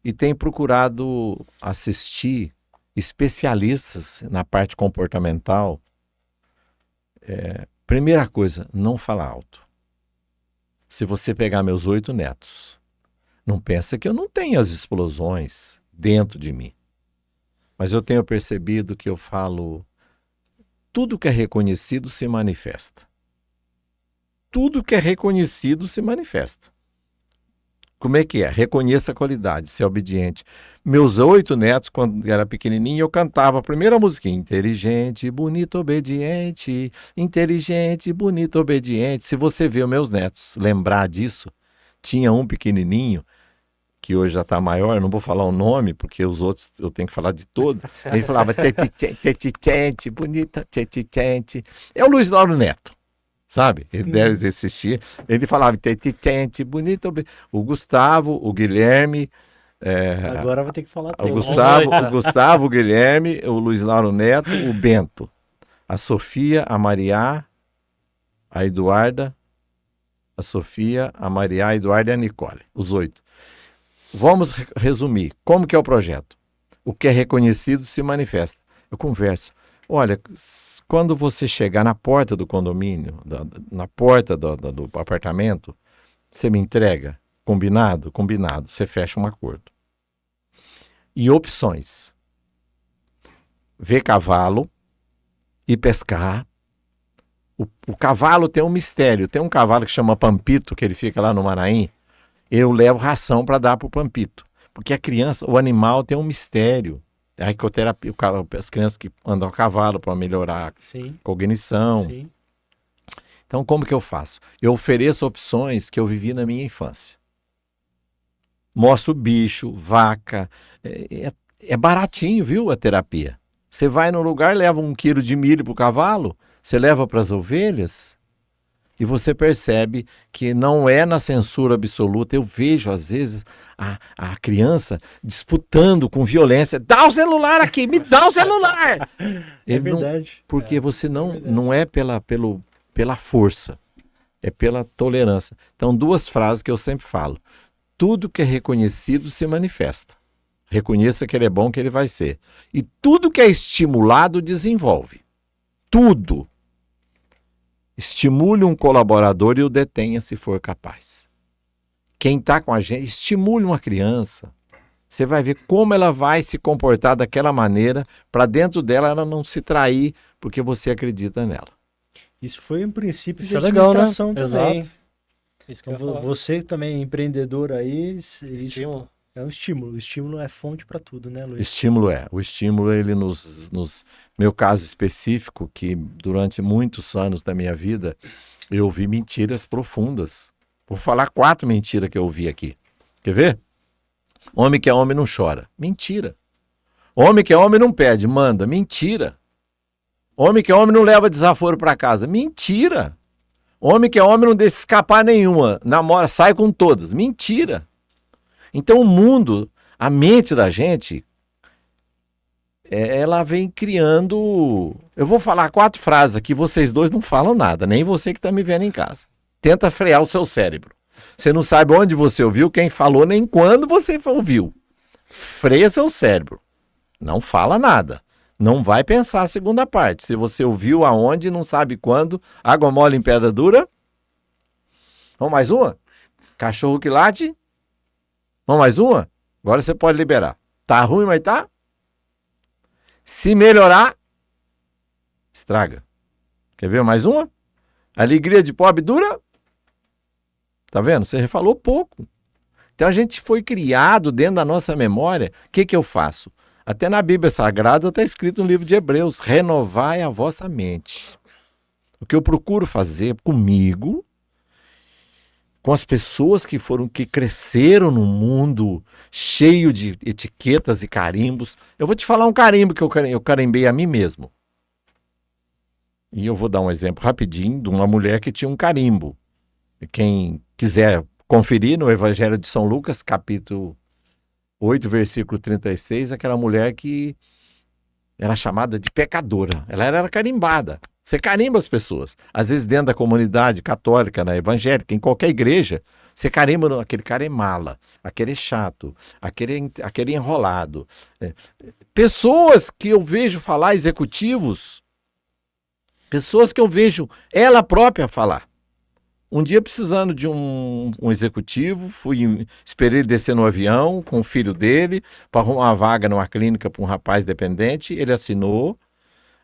e tenho procurado assistir especialistas na parte comportamental. Primeira coisa, não falar alto. Se você pegar meus 8 netos, não pensa que eu não tenho as explosões dentro de mim. mas eu tenho percebido que eu falo, tudo que é reconhecido se manifesta. Tudo que é reconhecido se manifesta. Como é que é? Reconheça a qualidade, ser obediente. Meus 8 netos, quando era pequenininho, eu cantava a primeira musiquinha. Inteligente, bonito, obediente. Inteligente, bonito, obediente. Se você vê os meus netos lembrar disso, tinha um pequenininho, que hoje já está maior, não vou falar o nome, porque os outros eu tenho que falar de todos. Ele falava, tetitente, bonita, tetitente. É o Luiz Lauro Neto. Sabe? Ele deve assistir. Ele falava, tetitente, bonito. O Gustavo, o Guilherme. Agora vou ter que falar o Gustavo, o Guilherme, o Luiz Lauro Neto, o Bento, a Sofia, a Maria, a Eduarda, a Sofia, a Maria, a Eduarda e a Nicole. Os 8. Vamos resumir. Como que é o projeto? O que é reconhecido se manifesta. Eu converso. Olha, quando você chegar na porta do condomínio, na porta do apartamento, você me entrega? Combinado? Combinado. Você fecha um acordo. E opções. Ver cavalo e pescar. O cavalo tem um mistério. Tem um cavalo que chama Pampito, que ele fica lá no Maranhão. Eu levo ração para dar para o Pampito. Porque a criança, o animal tem um mistério. A ecoterapia, as crianças que andam a cavalo para melhorar a cognição. Sim. Então, como que eu faço? Eu ofereço opções que eu vivi na minha infância. Mostro bicho, vaca. É baratinho, viu, a terapia. Você vai no lugar, leva 1 quilo de milho para o cavalo, você leva para as ovelhas, e você percebe que não é na censura absoluta. Eu vejo, às vezes, a criança disputando com violência. Dá o celular aqui, me dá o celular! É verdade. Porque você não é pela força, é pela tolerância. Então, 2 frases que eu sempre falo. Tudo que é reconhecido se manifesta. Reconheça que ele é bom, que ele vai ser. E tudo que é estimulado desenvolve. Tudo. Estimule um colaborador e o detenha se for capaz. Quem está com a gente, estimule uma criança. Você vai ver como ela vai se comportar daquela maneira, para dentro dela ela não se trair, porque você acredita nela. Isso foi um princípio de administração, legal, né? Também. Exato. Isso que então, você também, empreendedor aí, estímulo. É um estímulo. O estímulo é fonte para tudo, né, Luiz? O estímulo, ele meu caso específico, que durante muitos anos da minha vida, eu ouvi mentiras profundas. Vou falar 4 mentiras que eu ouvi aqui. Quer ver? Homem que é homem não chora. Mentira. Homem que é homem não pede, manda. Mentira. Homem que é homem não leva desaforo para casa. Mentira. Homem que é homem não deixa escapar nenhuma. Namora, sai com todas. Mentira. Então o mundo, a mente da gente, ela vem criando... Eu vou falar 4 frases aqui, vocês dois não falam nada, nem você que está me vendo em casa. Tenta frear o seu cérebro. Você não sabe onde você ouviu, quem falou, nem quando você ouviu. Freia seu cérebro. Não fala nada. Não vai pensar a segunda parte. Se você ouviu aonde, não sabe quando, água mole em pedra dura. Vamos mais uma? Cachorro que late. Vamos mais uma? Agora você pode liberar. Tá ruim, mas tá? Se melhorar, estraga. Quer ver mais uma? Alegria de pobre dura. Tá vendo? Você falou pouco. Então a gente foi criado dentro da nossa memória. O que eu faço? Até na Bíblia Sagrada está escrito no livro de Hebreus: renovai a vossa mente. O que eu procuro fazer comigo, com as pessoas que cresceram num mundo cheio de etiquetas e carimbos. Eu vou te falar um carimbo que eu carimbei a mim mesmo. E eu vou dar um exemplo rapidinho de uma mulher que tinha um carimbo. Quem quiser conferir no Evangelho de São Lucas, capítulo 8, versículo 36, aquela mulher que era chamada de pecadora. Ela era carimbada. Você carimba as pessoas. Às vezes dentro da comunidade católica, na evangélica, em qualquer igreja, você carimba, aquele cara é mala, aquele é chato, aquele é enrolado. Pessoas que eu vejo falar, executivos, pessoas que eu vejo ela própria falar. Um dia precisando de um executivo, esperei ele descer no avião com o filho dele para arrumar uma vaga numa clínica para um rapaz dependente, ele assinou.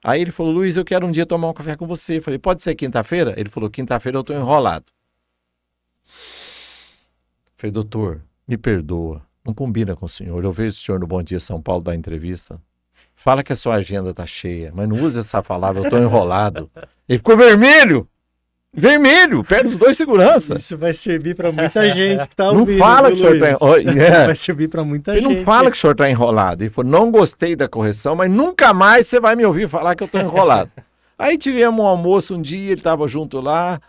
Aí ele falou, Luiz, eu quero um dia tomar um café com você. Eu falei, pode ser quinta-feira? Ele falou, quinta-feira eu estou enrolado. Eu falei, doutor, me perdoa, não combina com o senhor. Eu vejo o senhor no Bom Dia São Paulo dar entrevista. Fala que a sua agenda está cheia, mas não use essa palavra, eu estou enrolado. Ele ficou vermelho. Vermelho, perde os 2 seguranças. Isso vai servir para muita gente que tá ouvindo. Não fala que o senhor está enrolado. Vai servir para muita gente. Ele não fala que o senhor está enrolado. Ele falou, não gostei da correção, mas nunca mais você vai me ouvir falar que eu estou enrolado. Aí tivemos um almoço um dia, ele estava junto lá. Ele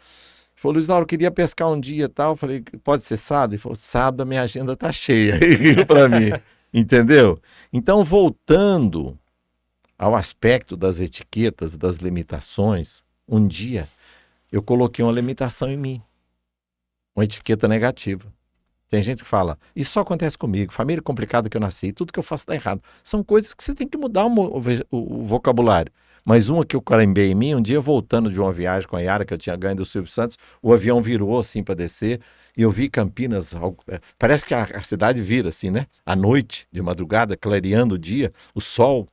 falou, Luiz Lauro, eu queria pescar um dia e tal. Eu falei, pode ser sábado? Ele falou, sábado a minha agenda está cheia. Ele riu para mim. Entendeu? Então, voltando ao aspecto das etiquetas, das limitações, um dia eu coloquei uma limitação em mim, uma etiqueta negativa. Tem gente que fala, isso só acontece comigo, família complicada que eu nasci, tudo que eu faço está errado. São coisas que você tem que mudar o vocabulário. Mas uma que eu carimbei em mim, um dia voltando de uma viagem com a Yara, que eu tinha ganho do Silvio Santos, o avião virou assim para descer, e eu vi Campinas, parece que a cidade vira assim, né? À noite, de madrugada, clareando o dia, o sol.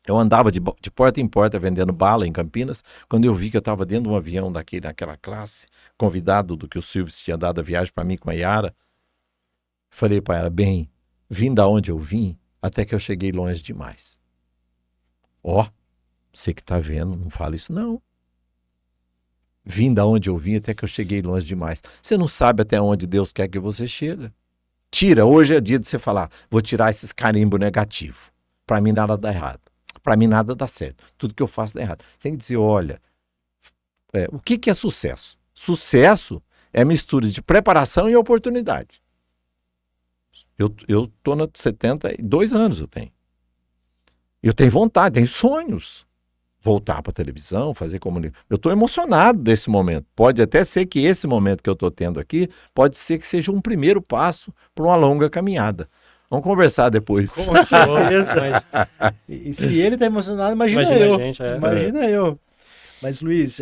Eu andava de porta em porta vendendo bala em Campinas, quando eu vi que eu estava dentro de um avião naquela classe, convidado do que o Silvio tinha dado a viagem para mim com a Yara. Falei para ela, bem, vim da onde eu vim, até que eu cheguei longe demais. Você que está vendo, não fala isso não. Vim da onde eu vim, até que eu cheguei longe demais. Você não sabe até onde Deus quer que você chegue. Tira, hoje é dia de você falar, vou tirar esses carimbos negativos. Para mim nada dá errado. Para mim nada dá certo. Tudo que eu faço dá errado. Você tem que dizer, olha, o que é sucesso? Sucesso é mistura de preparação e oportunidade. Eu estou na 72 anos, eu tenho. Eu tenho vontade, tenho sonhos. Voltar para a televisão, fazer comunicação. Eu estou emocionado desse momento. Pode até ser que esse momento que eu estou tendo aqui, pode ser que seja um primeiro passo para uma longa caminhada. Vamos conversar depois. Com certeza. E se ele está emocionado, imagina eu. Imagina eu. Mas, Luiz,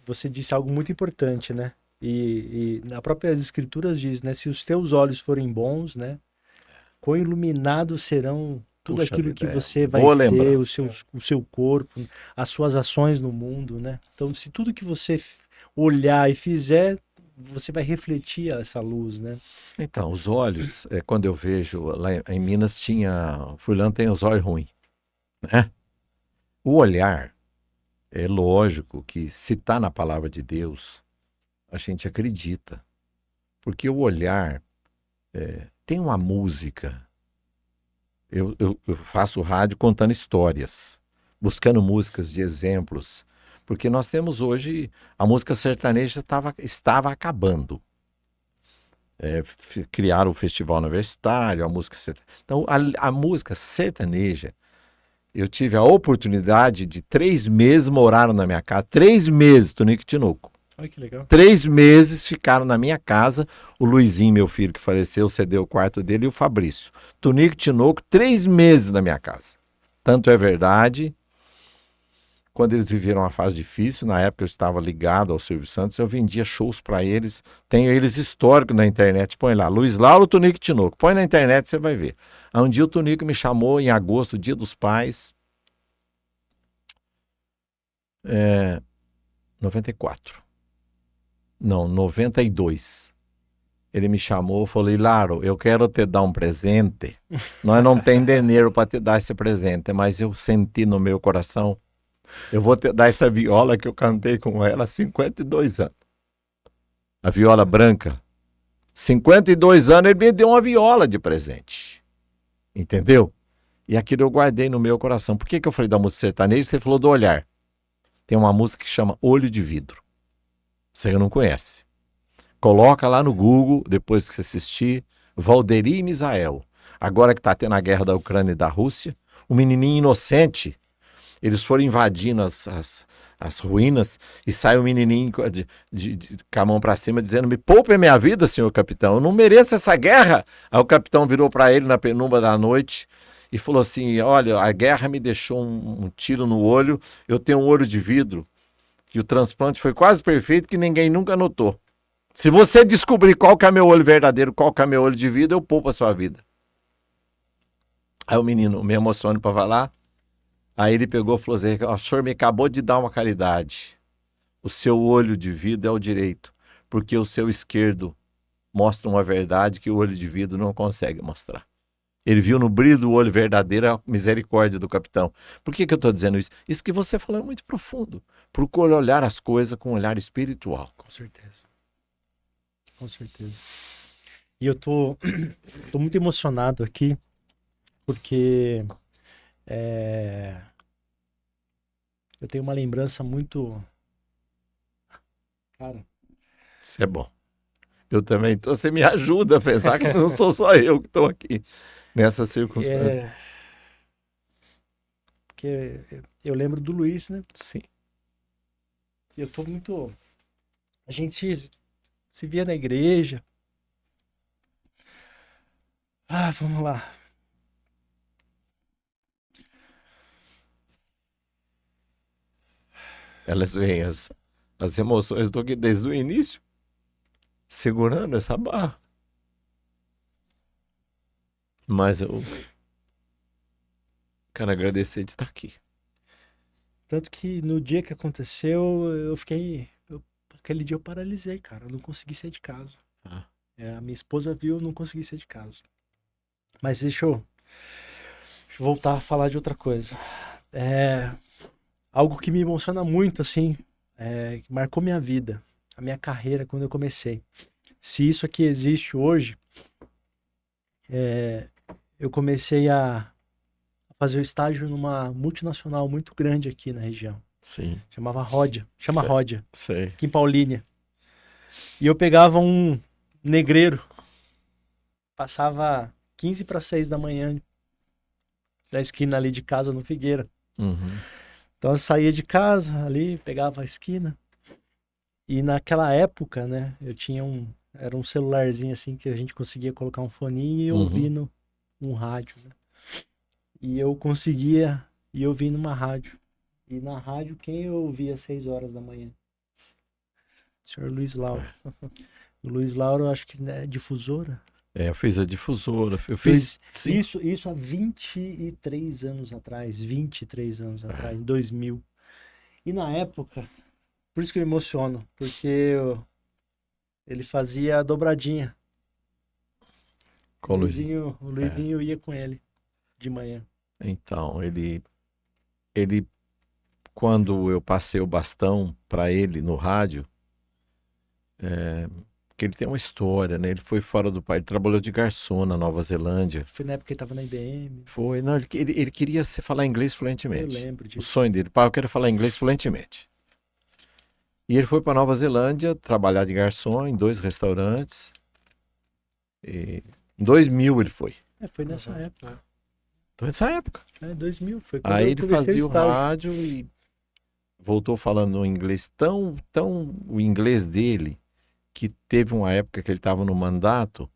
você disse algo muito importante, né? E na própria escrituras diz, né? Se os teus olhos forem bons, né? Quão iluminados serão tudo aquilo que você vai ter, o seu corpo, as suas ações no mundo, né? Então, se tudo que você olhar e fizer, você vai refletir essa luz, né? Então, os olhos, quando eu vejo, lá em Minas fulano tem os olhos ruins, né? O olhar, é lógico que se está na palavra de Deus, a gente acredita. Porque o olhar, tem uma música, eu faço rádio contando histórias, buscando músicas de exemplos, porque nós temos hoje, a música sertaneja estava acabando. Criaram o Festival Universitário, a música sertaneja. Então, a música sertaneja, eu tive a oportunidade de 3 meses moraram na minha casa, 3 meses, Tunico e Tinoco. Ai, que legal. 3 meses ficaram na minha casa, o Luizinho, meu filho que faleceu, cedeu o quarto dele, e o Fabrício. Tunico e Tinoco, 3 meses na minha casa. Tanto é verdade, quando eles viveram uma fase difícil, na época eu estava ligado ao Silvio Santos, eu vendia shows para eles, tenho eles históricos na internet, põe lá, Luiz Lauro, Tunico e Tinoco, põe na internet, você vai ver. Aí um dia o Tunico me chamou, em agosto, Dia dos Pais, 92. Ele me chamou, falou, Laro, eu quero te dar um presente. Nós não temos dinheiro para te dar esse presente, mas eu senti no meu coração, eu vou te dar essa viola que eu cantei com ela há 52 anos. A viola branca. 52 anos ele me deu uma viola de presente. Entendeu? E aquilo eu guardei no meu coração. Por que eu falei da música sertaneja? Você falou do olhar. Tem uma música que chama Olho de Vidro. Você não conhece. Coloca lá no Google, depois que você assistir, Valderi e Misael. Agora que está tendo a guerra da Ucrânia e da Rússia, um menininho inocente, eles foram invadindo as ruínas e sai um menininho com a mão para cima dizendo, me poupe a minha vida, senhor capitão, eu não mereço essa guerra. Aí o capitão virou para ele na penumbra da noite e falou assim, olha, a guerra me deixou um tiro no olho, eu tenho um olho de vidro que o transplante foi quase perfeito, que ninguém nunca notou. Se você descobrir qual que é meu olho verdadeiro, qual que é meu olho de vida, eu poupo a sua vida. Aí o menino me emociona para falar. Aí ele pegou e falou assim, o senhor me acabou de dar uma caridade. O seu olho de vida é o direito, porque o seu esquerdo mostra uma verdade que o olho de vidro não consegue mostrar. Ele viu no brilho do olho verdadeiro a misericórdia do capitão. Por que eu estou dizendo isso? Isso que você falou é muito profundo. Procure olhar as coisas com um olhar espiritual. Com certeza. Com certeza. E eu tô muito emocionado aqui, porque eu tenho uma lembrança muito... Cara... Isso é bom. Eu também tô. Você me ajuda a pensar que não sou só eu que estou aqui nessa circunstância. Porque eu lembro do Luiz, né? Sim. Eu tô muito... A gente se via na igreja. Vamos lá. Elas vêm, as emoções. Eu tô aqui desde o início, segurando essa barra. Mas eu quero agradecer de estar aqui. Tanto que no dia que aconteceu, aquele dia eu paralisei, cara. Eu não consegui sair de casa. A minha esposa viu, eu não consegui sair de casa. Mas deixa eu voltar a falar de outra coisa. Algo que me emociona muito, assim, que marcou minha vida, a minha carreira quando eu comecei. Se isso aqui existe hoje, eu comecei a fazer o estágio numa multinacional muito grande aqui na região. Sim. Chamava Ródia. Ródia. Sei. Aqui em Paulínia. E eu pegava um negreiro. Passava 15 para 6 da manhã da esquina ali de casa no Figueira. Uhum. Então eu saía de casa ali, pegava a esquina. E naquela época, né, eu tinha era um celularzinho assim que a gente conseguia colocar um foninho e ouvindo um rádio, né? E eu conseguia ir ouvindo uma rádio. E na rádio, quem eu ouvia às 6 horas da manhã? O senhor Luiz Lauro. O Luiz Lauro, acho que é difusora. Eu fiz a difusora. Eu fiz isso há 23 anos atrás. 23 anos atrás, em 2000. E na época, por isso que eu me emociono, porque ele fazia a dobradinha. Com o Luizinho ia com ele de manhã. Então, ele quando eu passei o bastão para ele no rádio, que ele tem uma história, né? Ele foi fora do país, ele trabalhou de garçom na Nova Zelândia. Foi na época que ele estava na IBM. Foi, não, ele queria falar inglês fluentemente. Eu lembro disso. O sonho dele, pai, eu quero falar inglês fluentemente. E ele foi para Nova Zelândia trabalhar de garçom em 2 restaurantes. Em 2000 ele foi. Foi nessa época. Nessa época. 2000. Foi quando Aí eu ele comecei fazia o estágio. rádio e voltou falando um inglês tão o inglês dele, que teve uma época que ele estava no mandato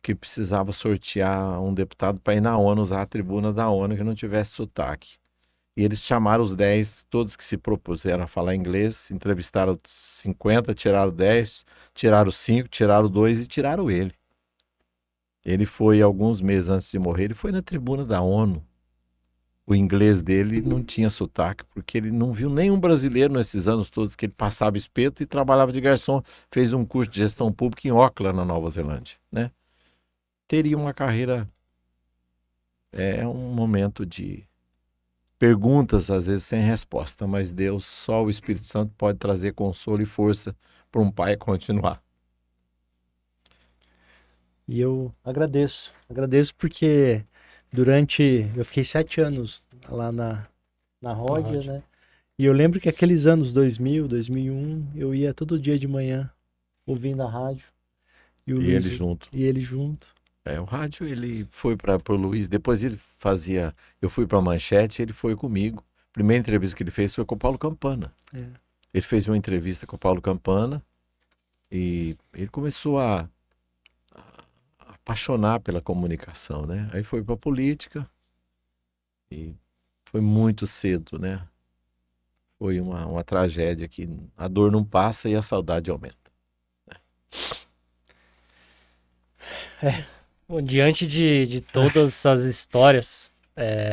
que precisava sortear um deputado para ir na ONU, usar a tribuna da ONU que não tivesse sotaque. E eles chamaram os 10, todos que se propuseram a falar inglês, entrevistaram 50, tiraram 10, tiraram 5, tiraram 2 e tiraram ele. Ele foi, alguns meses antes de morrer, ele foi na tribuna da ONU. O inglês dele não tinha sotaque, porque ele não viu nenhum brasileiro nesses anos todos que ele passava espeto e trabalhava de garçom. Fez um curso de gestão pública em Auckland, na Nova Zelândia, né? Teria uma carreira... É um momento de perguntas, às vezes, sem resposta, mas Deus, só o Espírito Santo pode trazer consolo e força para um pai continuar. E eu agradeço porque eu fiquei 7 anos lá na Ródia, né? E eu lembro que aqueles anos 2000, 2001, eu ia todo dia de manhã ouvindo a rádio. E ele junto. E ele junto. O rádio, ele foi para o Luiz, depois ele fazia... Eu fui para a Manchete, ele foi comigo. A primeira entrevista que ele fez foi com o Paulo Campana. Ele fez uma entrevista com o Paulo Campana e ele começou a apaixonar pela comunicação, né? Aí foi para a política e foi muito cedo, né? Foi uma tragédia que a dor não passa e a saudade aumenta. Bom, diante de todas essas histórias,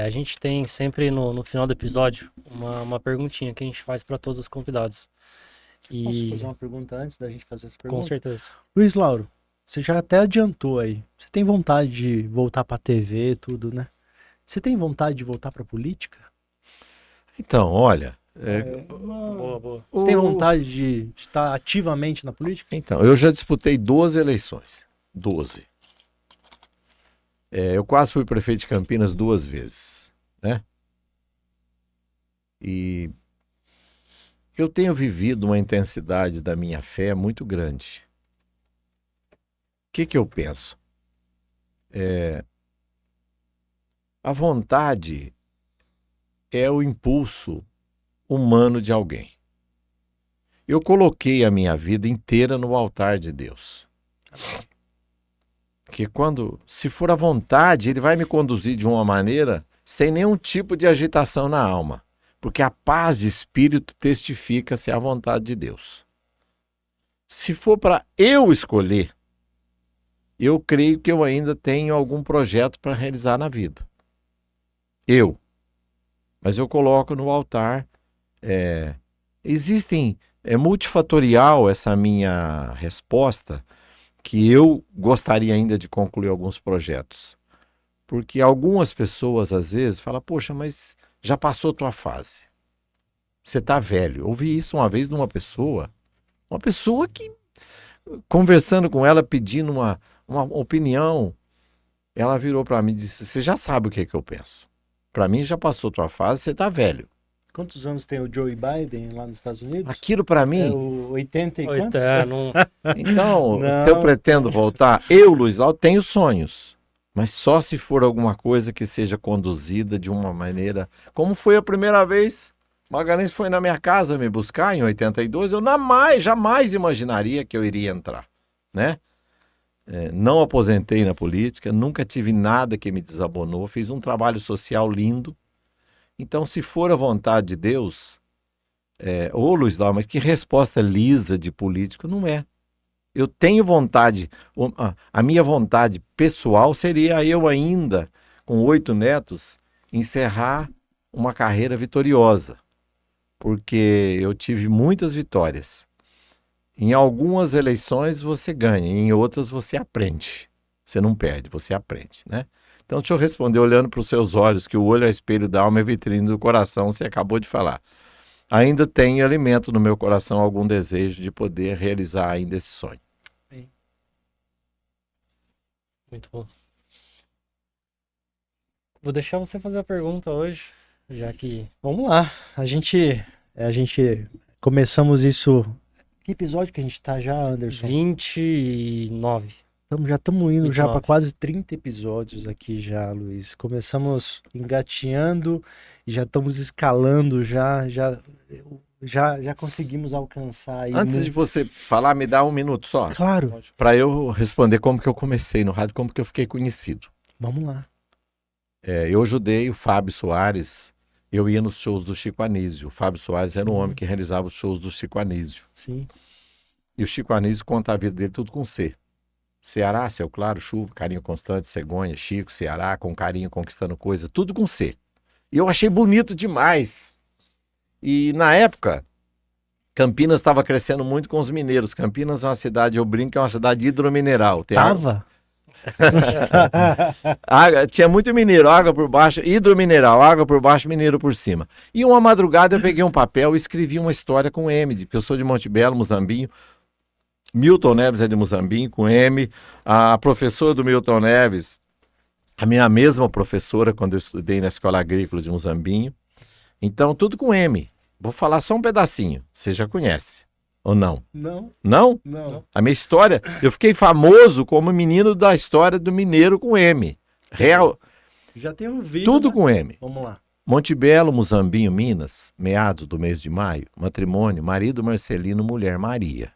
a gente tem sempre no final do episódio uma perguntinha que a gente faz para todos os convidados. Posso fazer uma pergunta antes da gente fazer essa pergunta? Com certeza. Luiz Lauro, você já até adiantou aí. Você tem vontade de voltar para a TV, tudo, né? Você tem vontade de voltar para a política? Então, olha... Boa. Você tem vontade de estar ativamente na política? Então, eu já disputei 12 eleições. 12. Eu quase fui prefeito de Campinas 2 vezes, né? E eu tenho vivido uma intensidade da minha fé muito grande. O que eu penso? A vontade é o impulso humano de alguém. Eu coloquei a minha vida inteira no altar de Deus. Que se for a vontade, ele vai me conduzir de uma maneira sem nenhum tipo de agitação na alma. Porque a paz de espírito testifica se é a vontade de Deus. Se for para eu escolher, eu creio que eu ainda tenho algum projeto para realizar na vida. Mas eu coloco no altar. É multifatorial essa minha resposta, que eu gostaria ainda de concluir alguns projetos. Porque algumas pessoas, às vezes, falam, poxa, mas já passou tua fase. Você está velho. Ouvi isso uma vez de uma pessoa que, conversando com ela, pedindo uma opinião, ela virou para mim e disse, você já sabe o que eu penso. Para mim, já passou tua fase, você está velho. Quantos anos tem o Joe Biden lá nos Estados Unidos? Aquilo para mim... 80 e quantos? Então, se eu pretendo voltar, Luiz Lauro, tenho sonhos. Mas só se for alguma coisa que seja conduzida de uma maneira... Como foi a primeira vez, Magalhães foi na minha casa me buscar em 82, eu jamais imaginaria que eu iria entrar, né? Não aposentei na política, nunca tive nada que me desabonou, fiz um trabalho social lindo. Então, se for a vontade de Deus, Luiz Lauro, mas que resposta lisa de político, não é. Eu tenho vontade, a minha vontade pessoal seria eu ainda, com 8 netos, encerrar uma carreira vitoriosa. Porque eu tive muitas vitórias. Em algumas eleições você ganha, em outras você aprende. Você não perde, você aprende, né? Então, deixa eu responder olhando para os seus olhos, que o olho é o espelho da alma e vitrine do coração, você acabou de falar. Ainda tenho alimento no meu coração algum desejo de poder realizar ainda esse sonho. Muito bom. Vou deixar você fazer a pergunta hoje, já que... Vamos lá. A gente começamos isso... Que episódio que a gente tá já, Anderson? 29. Já estamos indo 29. já para quase 30 episódios aqui já, Luiz. Começamos engateando e já estamos escalando, já conseguimos alcançar. Aí Antes de você falar, me dá um minuto só. Claro. Para eu responder como que eu comecei no rádio, como que eu fiquei conhecido. Vamos lá. Eu ajudei o Fábio Soares, eu ia nos shows do Chico Anísio. O Fábio Soares era um homem que realizava os shows do Chico Anísio. Sim. E o Chico Anísio conta a vida dele tudo com C. Ceará, Céu Claro, Chuva, Carinho Constante, Cegonha, Chico, Ceará, Com Carinho, Conquistando Coisa, tudo com C. E eu achei bonito demais. E na época, Campinas estava crescendo muito com os mineiros. Campinas é uma cidade, eu brinco, é uma cidade hidromineral. Tava? Tinha muito mineiro, água por baixo, hidromineral, água por baixo, mineiro por cima. E uma madrugada eu peguei um papel e escrevi uma história com M, porque eu sou de Monte Belo, Muzambinho. Milton Neves é de Muzambinho, com M. A professora do Milton Neves, a minha mesma professora, quando eu estudei na Escola Agrícola de Muzambinho. Então, tudo com M. Vou falar só um pedacinho. Você já conhece, ou não? Não. Não? Não. A minha história, eu fiquei famoso como menino da história do mineiro com M. Real. Já tenho ouvido. Tudo né? com M. Vamos lá. Monte Belo, Muzambinho, Minas, meados do mês de maio. Matrimônio, marido Marcelino, mulher Maria.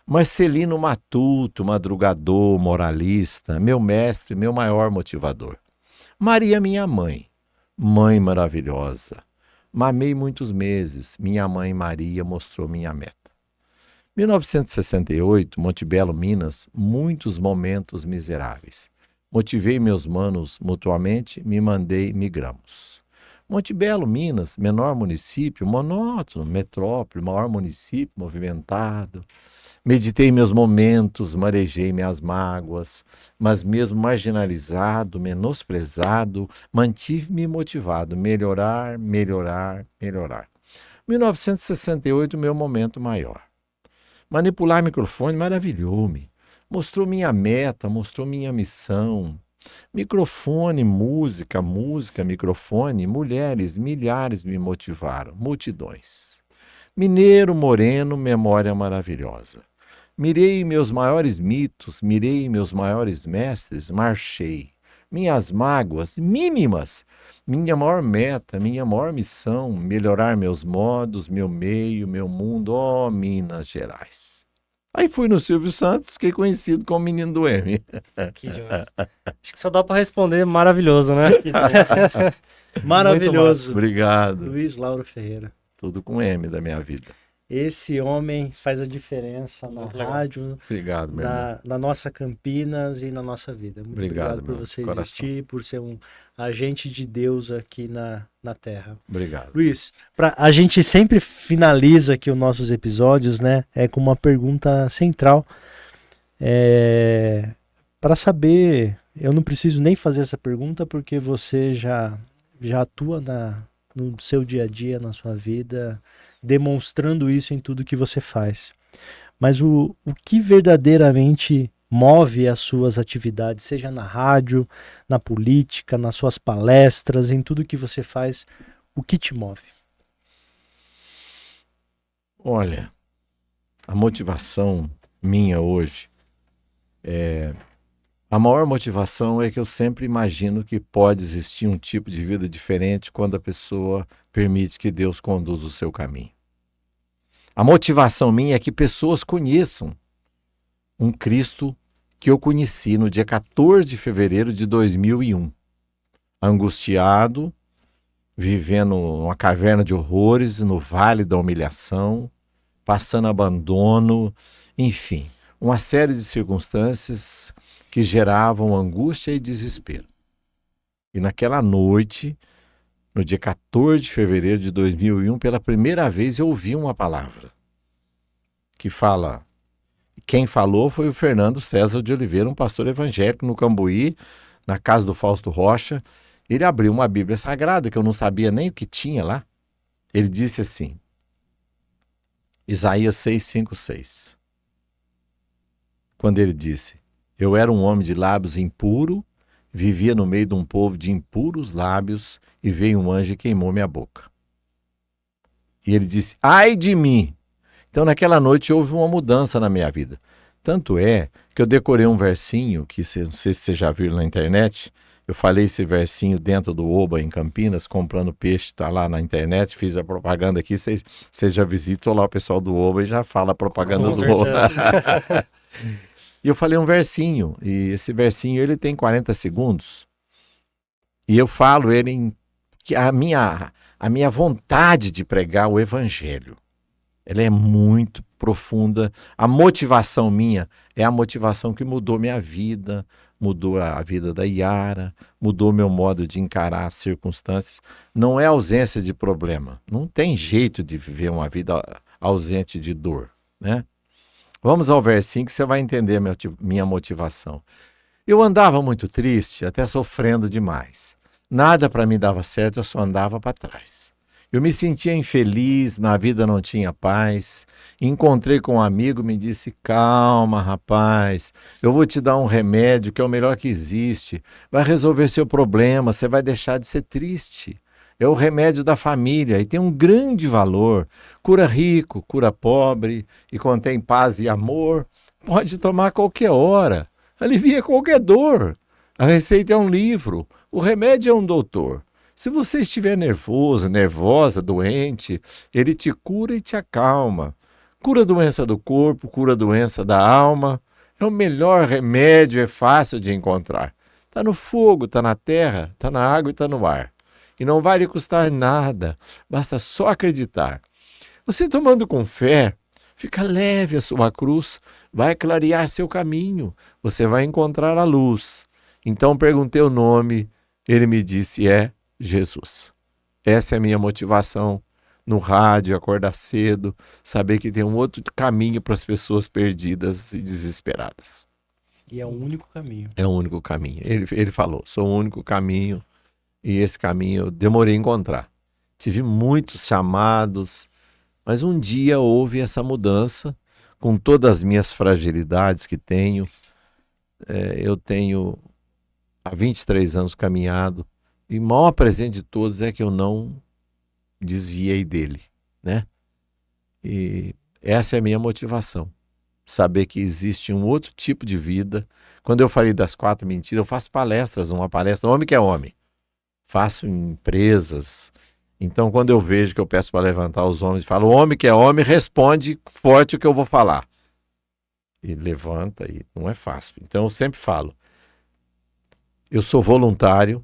Marcelino matuto, madrugador, moralista, meu mestre, meu maior motivador. Maria, minha mãe, mãe maravilhosa, Mamei muitos meses. Minha mãe Maria mostrou minha meta. 1968, Montebello, Minas, muitos momentos miseráveis. Motivei meus manos mutuamente, me mandei, migramos. Montebello, Minas, menor município, monótono, metrópole, maior município, movimentado. Meditei meus momentos, marejei minhas mágoas, mas mesmo marginalizado, menosprezado, mantive-me motivado, melhorar, melhorar, melhorar. 1968, meu momento maior. Manipular microfone maravilhou-me. Mostrou minha meta, mostrou minha missão. Microfone, música, microfone, mulheres, milhares me motivaram, multidões. Mineiro, moreno, memória maravilhosa. Mirei meus maiores mitos, mirei meus maiores mestres, marchei. Minhas mágoas mínimas, minha maior meta, minha maior missão, melhorar meus modos, meu meio, meu mundo, ó Minas Gerais. Aí fui no Silvio Santos, fiquei conhecido como menino do M. Que demais. Acho que só dá para responder maravilhoso, né? Maravilhoso. Obrigado. Luiz Lauro Ferreira. Tudo com M da minha vida. Esse homem faz a diferença na rádio, obrigado, meu irmão. Na nossa Campinas e na nossa vida. Muito obrigado por você existir, por ser um agente de Deus aqui na Terra. Obrigado. Luiz, a gente sempre finaliza aqui os nossos episódios, né? Com uma pergunta central. Para saber, eu não preciso nem fazer essa pergunta porque você já atua no seu dia a dia, na sua vida, demonstrando isso em tudo que você faz. Mas o que verdadeiramente move as suas atividades, seja na rádio, na política, nas suas palestras, em tudo que você faz, o que te move? Olha, a motivação minha hoje a maior motivação é que eu sempre imagino que pode existir um tipo de vida diferente quando a pessoa permite que Deus conduza o seu caminho. A motivação minha é que pessoas conheçam um Cristo que eu conheci no dia 14 de fevereiro de 2001. Angustiado, vivendo uma caverna de horrores, no vale da humilhação, passando abandono, enfim, uma série de circunstâncias que geravam angústia e desespero. E naquela noite, no dia 14 de fevereiro de 2001, pela primeira vez eu ouvi uma palavra que fala. Quem falou foi o Fernando César de Oliveira, um pastor evangélico no Cambuí, na casa do Fausto Rocha. Ele abriu uma Bíblia Sagrada, que eu não sabia nem o que tinha lá. Ele disse assim, Isaías 6:5-6. Quando ele disse, eu era um homem de lábios impuro, vivia no meio de um povo de impuros lábios, e veio um anjo e queimou minha boca. E ele disse, ai de mim! Então naquela noite houve uma mudança na minha vida. Tanto é que eu decorei um versinho, que não sei se você já viu na internet, eu falei esse versinho dentro do Oba em Campinas, comprando peixe, está lá na internet, fiz a propaganda aqui, vocês já visitam lá o pessoal do Oba e já fala a propaganda do Oba. E eu falei um versinho, e esse versinho ele tem 40 segundos, e eu falo ele que a minha vontade de pregar o evangelho, ela é muito profunda. A motivação minha é a motivação que mudou minha vida, mudou a vida da Yara, mudou meu modo de encarar as circunstâncias. Não é ausência de problema, não tem jeito de viver uma vida ausente de dor, né? Vamos ao versinho que você vai entender minha motivação. Eu andava muito triste, até sofrendo demais. Nada para mim dava certo, eu só andava para trás. Eu me sentia infeliz, na vida não tinha paz. Encontrei com um amigo, me disse, calma rapaz, eu vou te dar um remédio que é o melhor que existe. Vai resolver seu problema, você vai deixar de ser triste. É o remédio da família e tem um grande valor. Cura rico, cura pobre e contém paz e amor. Pode tomar a qualquer hora, alivia qualquer dor. A receita é um livro, o remédio é um doutor. Se você estiver nervoso, nervosa, doente, ele te cura e te acalma. Cura a doença do corpo, cura a doença da alma. É o melhor remédio, é fácil de encontrar. Está no fogo, está na terra, está na água e está no ar. e não vai lhe custar nada, basta só acreditar. Você tomando com fé, fica leve a sua cruz, vai clarear seu caminho, você vai encontrar a luz. Então perguntei o nome, ele me disse, é Jesus. Essa é a minha motivação no rádio, acordar cedo, saber que tem um outro caminho para as pessoas perdidas e desesperadas. E é o único caminho. É o único caminho. Ele falou, sou o único caminho, e esse caminho eu demorei a encontrar. Tive muitos chamados, mas um dia houve essa mudança, com todas as minhas fragilidades que tenho. Eu tenho há 23 anos caminhado, e o maior presente de todos é que eu não desviei dele, né? E essa é a minha motivação. Saber que existe um outro tipo de vida. Quando eu falei das 4 mentiras, eu faço palestras, uma palestra, homem que é homem. Faço em empresas. Então, quando eu vejo que eu peço para levantar os homens, falo, homem que é homem, responde forte o que eu vou falar. E levanta, e não é fácil. Então, eu sempre falo, eu sou voluntário,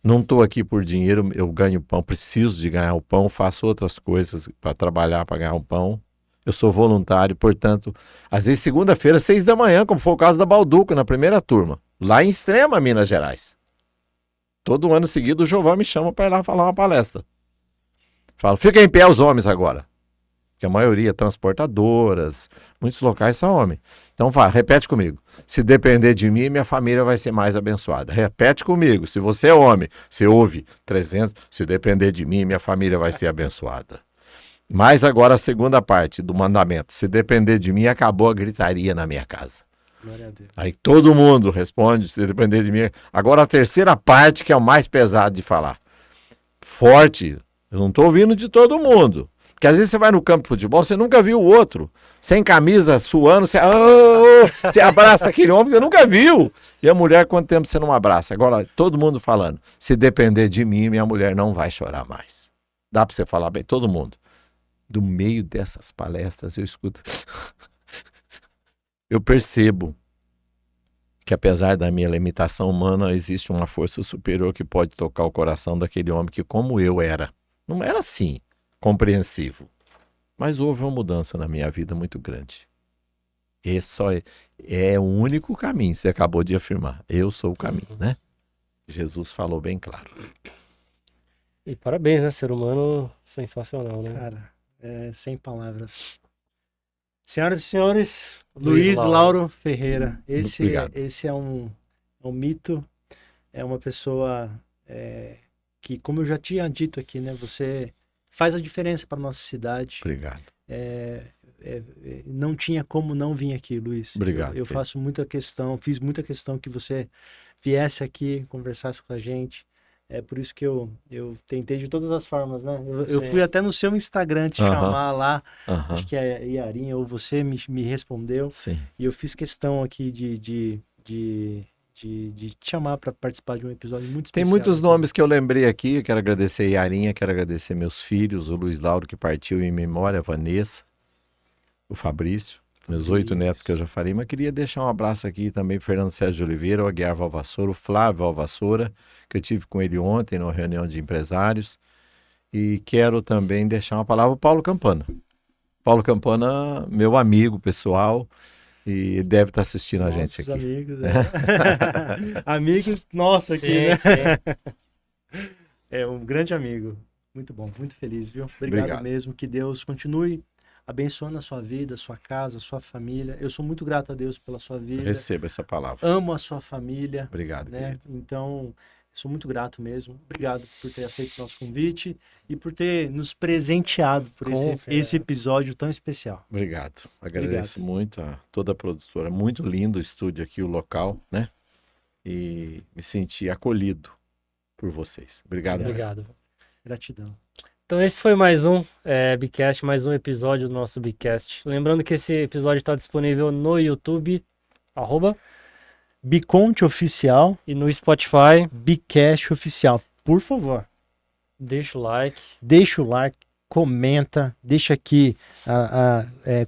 não estou aqui por dinheiro, eu ganho pão, preciso de ganhar o pão, faço outras coisas para trabalhar, para ganhar o pão. Eu sou voluntário, portanto, às vezes segunda-feira, 6 da manhã, como foi o caso da Balduco, na primeira turma, lá em Extrema, Minas Gerais. Todo ano seguido o Jovão me chama para ir lá falar uma palestra. Falo, fica em pé os homens agora. Porque a maioria, transportadoras, muitos locais são homens. Então fala, repete comigo. Se depender de mim, minha família vai ser mais abençoada. Repete comigo. Se você é homem, você ouve 300. Se depender de mim, minha família vai ser abençoada. Mas agora a segunda parte do mandamento. Se depender de mim, acabou a gritaria na minha casa. Glória a Deus. Aí todo mundo responde, se depender de mim. Agora a terceira parte, que é o mais pesado de falar. Forte, eu não estou ouvindo de todo mundo. Porque às vezes você vai no campo de futebol, você nunca viu o outro. Sem camisa, suando, você abraça aquele homem que você nunca viu. E a mulher, quanto tempo você não abraça? Agora, todo mundo falando, se depender de mim, minha mulher não vai chorar mais. Dá para você falar bem, todo mundo. Do meio dessas palestras, eu escuto... Eu percebo que apesar da minha limitação humana, existe uma força superior que pode tocar o coração daquele homem que, como eu era, não era assim, compreensivo. Mas houve uma mudança na minha vida muito grande. Esse é o único caminho, você acabou de afirmar. Eu sou o caminho, né? Jesus falou bem claro. E parabéns, né? Ser humano sensacional, né? Cara, sem palavras. Senhoras e senhores, Luiz Lauro Ferreira. Esse é um mito, é uma pessoa que, como eu já tinha dito aqui, né? Você faz a diferença para nossa cidade. Obrigado. Não tinha como não vir aqui, Luiz. Obrigado. Eu faço muita questão, fiz muita questão que você viesse aqui, conversasse com a gente. É por isso que eu tentei de todas as formas, né? Eu fui até no seu Instagram te chamar lá, acho que a Iarinha ou você me respondeu. Sim. E eu fiz questão aqui de te chamar para participar de um episódio muito especial. Tem muitos nomes que eu lembrei aqui, eu quero agradecer a Iarinha, quero agradecer meus filhos, o Luiz Lauro que partiu em memória, a Vanessa, o Fabrício, meus 8 netos que eu já falei, mas queria deixar um abraço aqui também pro Fernando Sérgio de Oliveira, o Aguiar Valvassoura, o Flávio Valvassoura, que eu tive com ele ontem numa reunião de empresários, e quero também deixar uma palavra pro Paulo Campana. Paulo Campana, meu amigo pessoal, e deve estar assistindo a gente aqui. Amigos, amigo nosso aqui, sim, né? Sim. É um grande amigo. Muito bom, muito feliz, viu? Obrigado mesmo. Que Deus continue abençoando a sua vida, a sua casa, a sua família. Eu sou muito grato a Deus pela sua vida. Receba essa palavra. Amo a sua família. Obrigado, né? querido. Então, sou muito grato mesmo. Obrigado por ter aceito o nosso convite e por ter nos presenteado por esse episódio tão especial. Obrigado. Agradeço muito a toda a produtora. Muito lindo o estúdio aqui, o local, né? E me senti acolhido por vocês. Obrigado. Obrigado. Gratidão. Então esse foi mais um Bicast, mais um episódio do nosso Bicast. Lembrando que esse episódio está disponível no YouTube, Biconte Oficial, e no Spotify, Bicast Oficial. Por favor, deixa o like. Deixa o like, comenta, deixa aqui,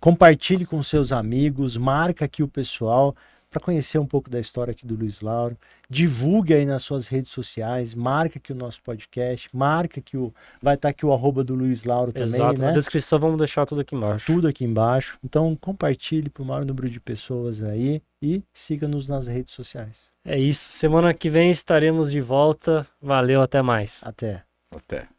compartilhe com seus amigos, marca aqui o pessoal, para conhecer um pouco da história aqui do Luiz Lauro. Divulgue aí nas suas redes sociais, marca aqui o nosso podcast, marca que vai estar aqui o @ do Luiz Lauro também, Exato, né? Na descrição vamos deixar tudo aqui embaixo. Tudo aqui embaixo. Então compartilhe para o maior número de pessoas aí e siga-nos nas redes sociais. É isso, semana que vem estaremos de volta. Valeu, até mais. Até. Até.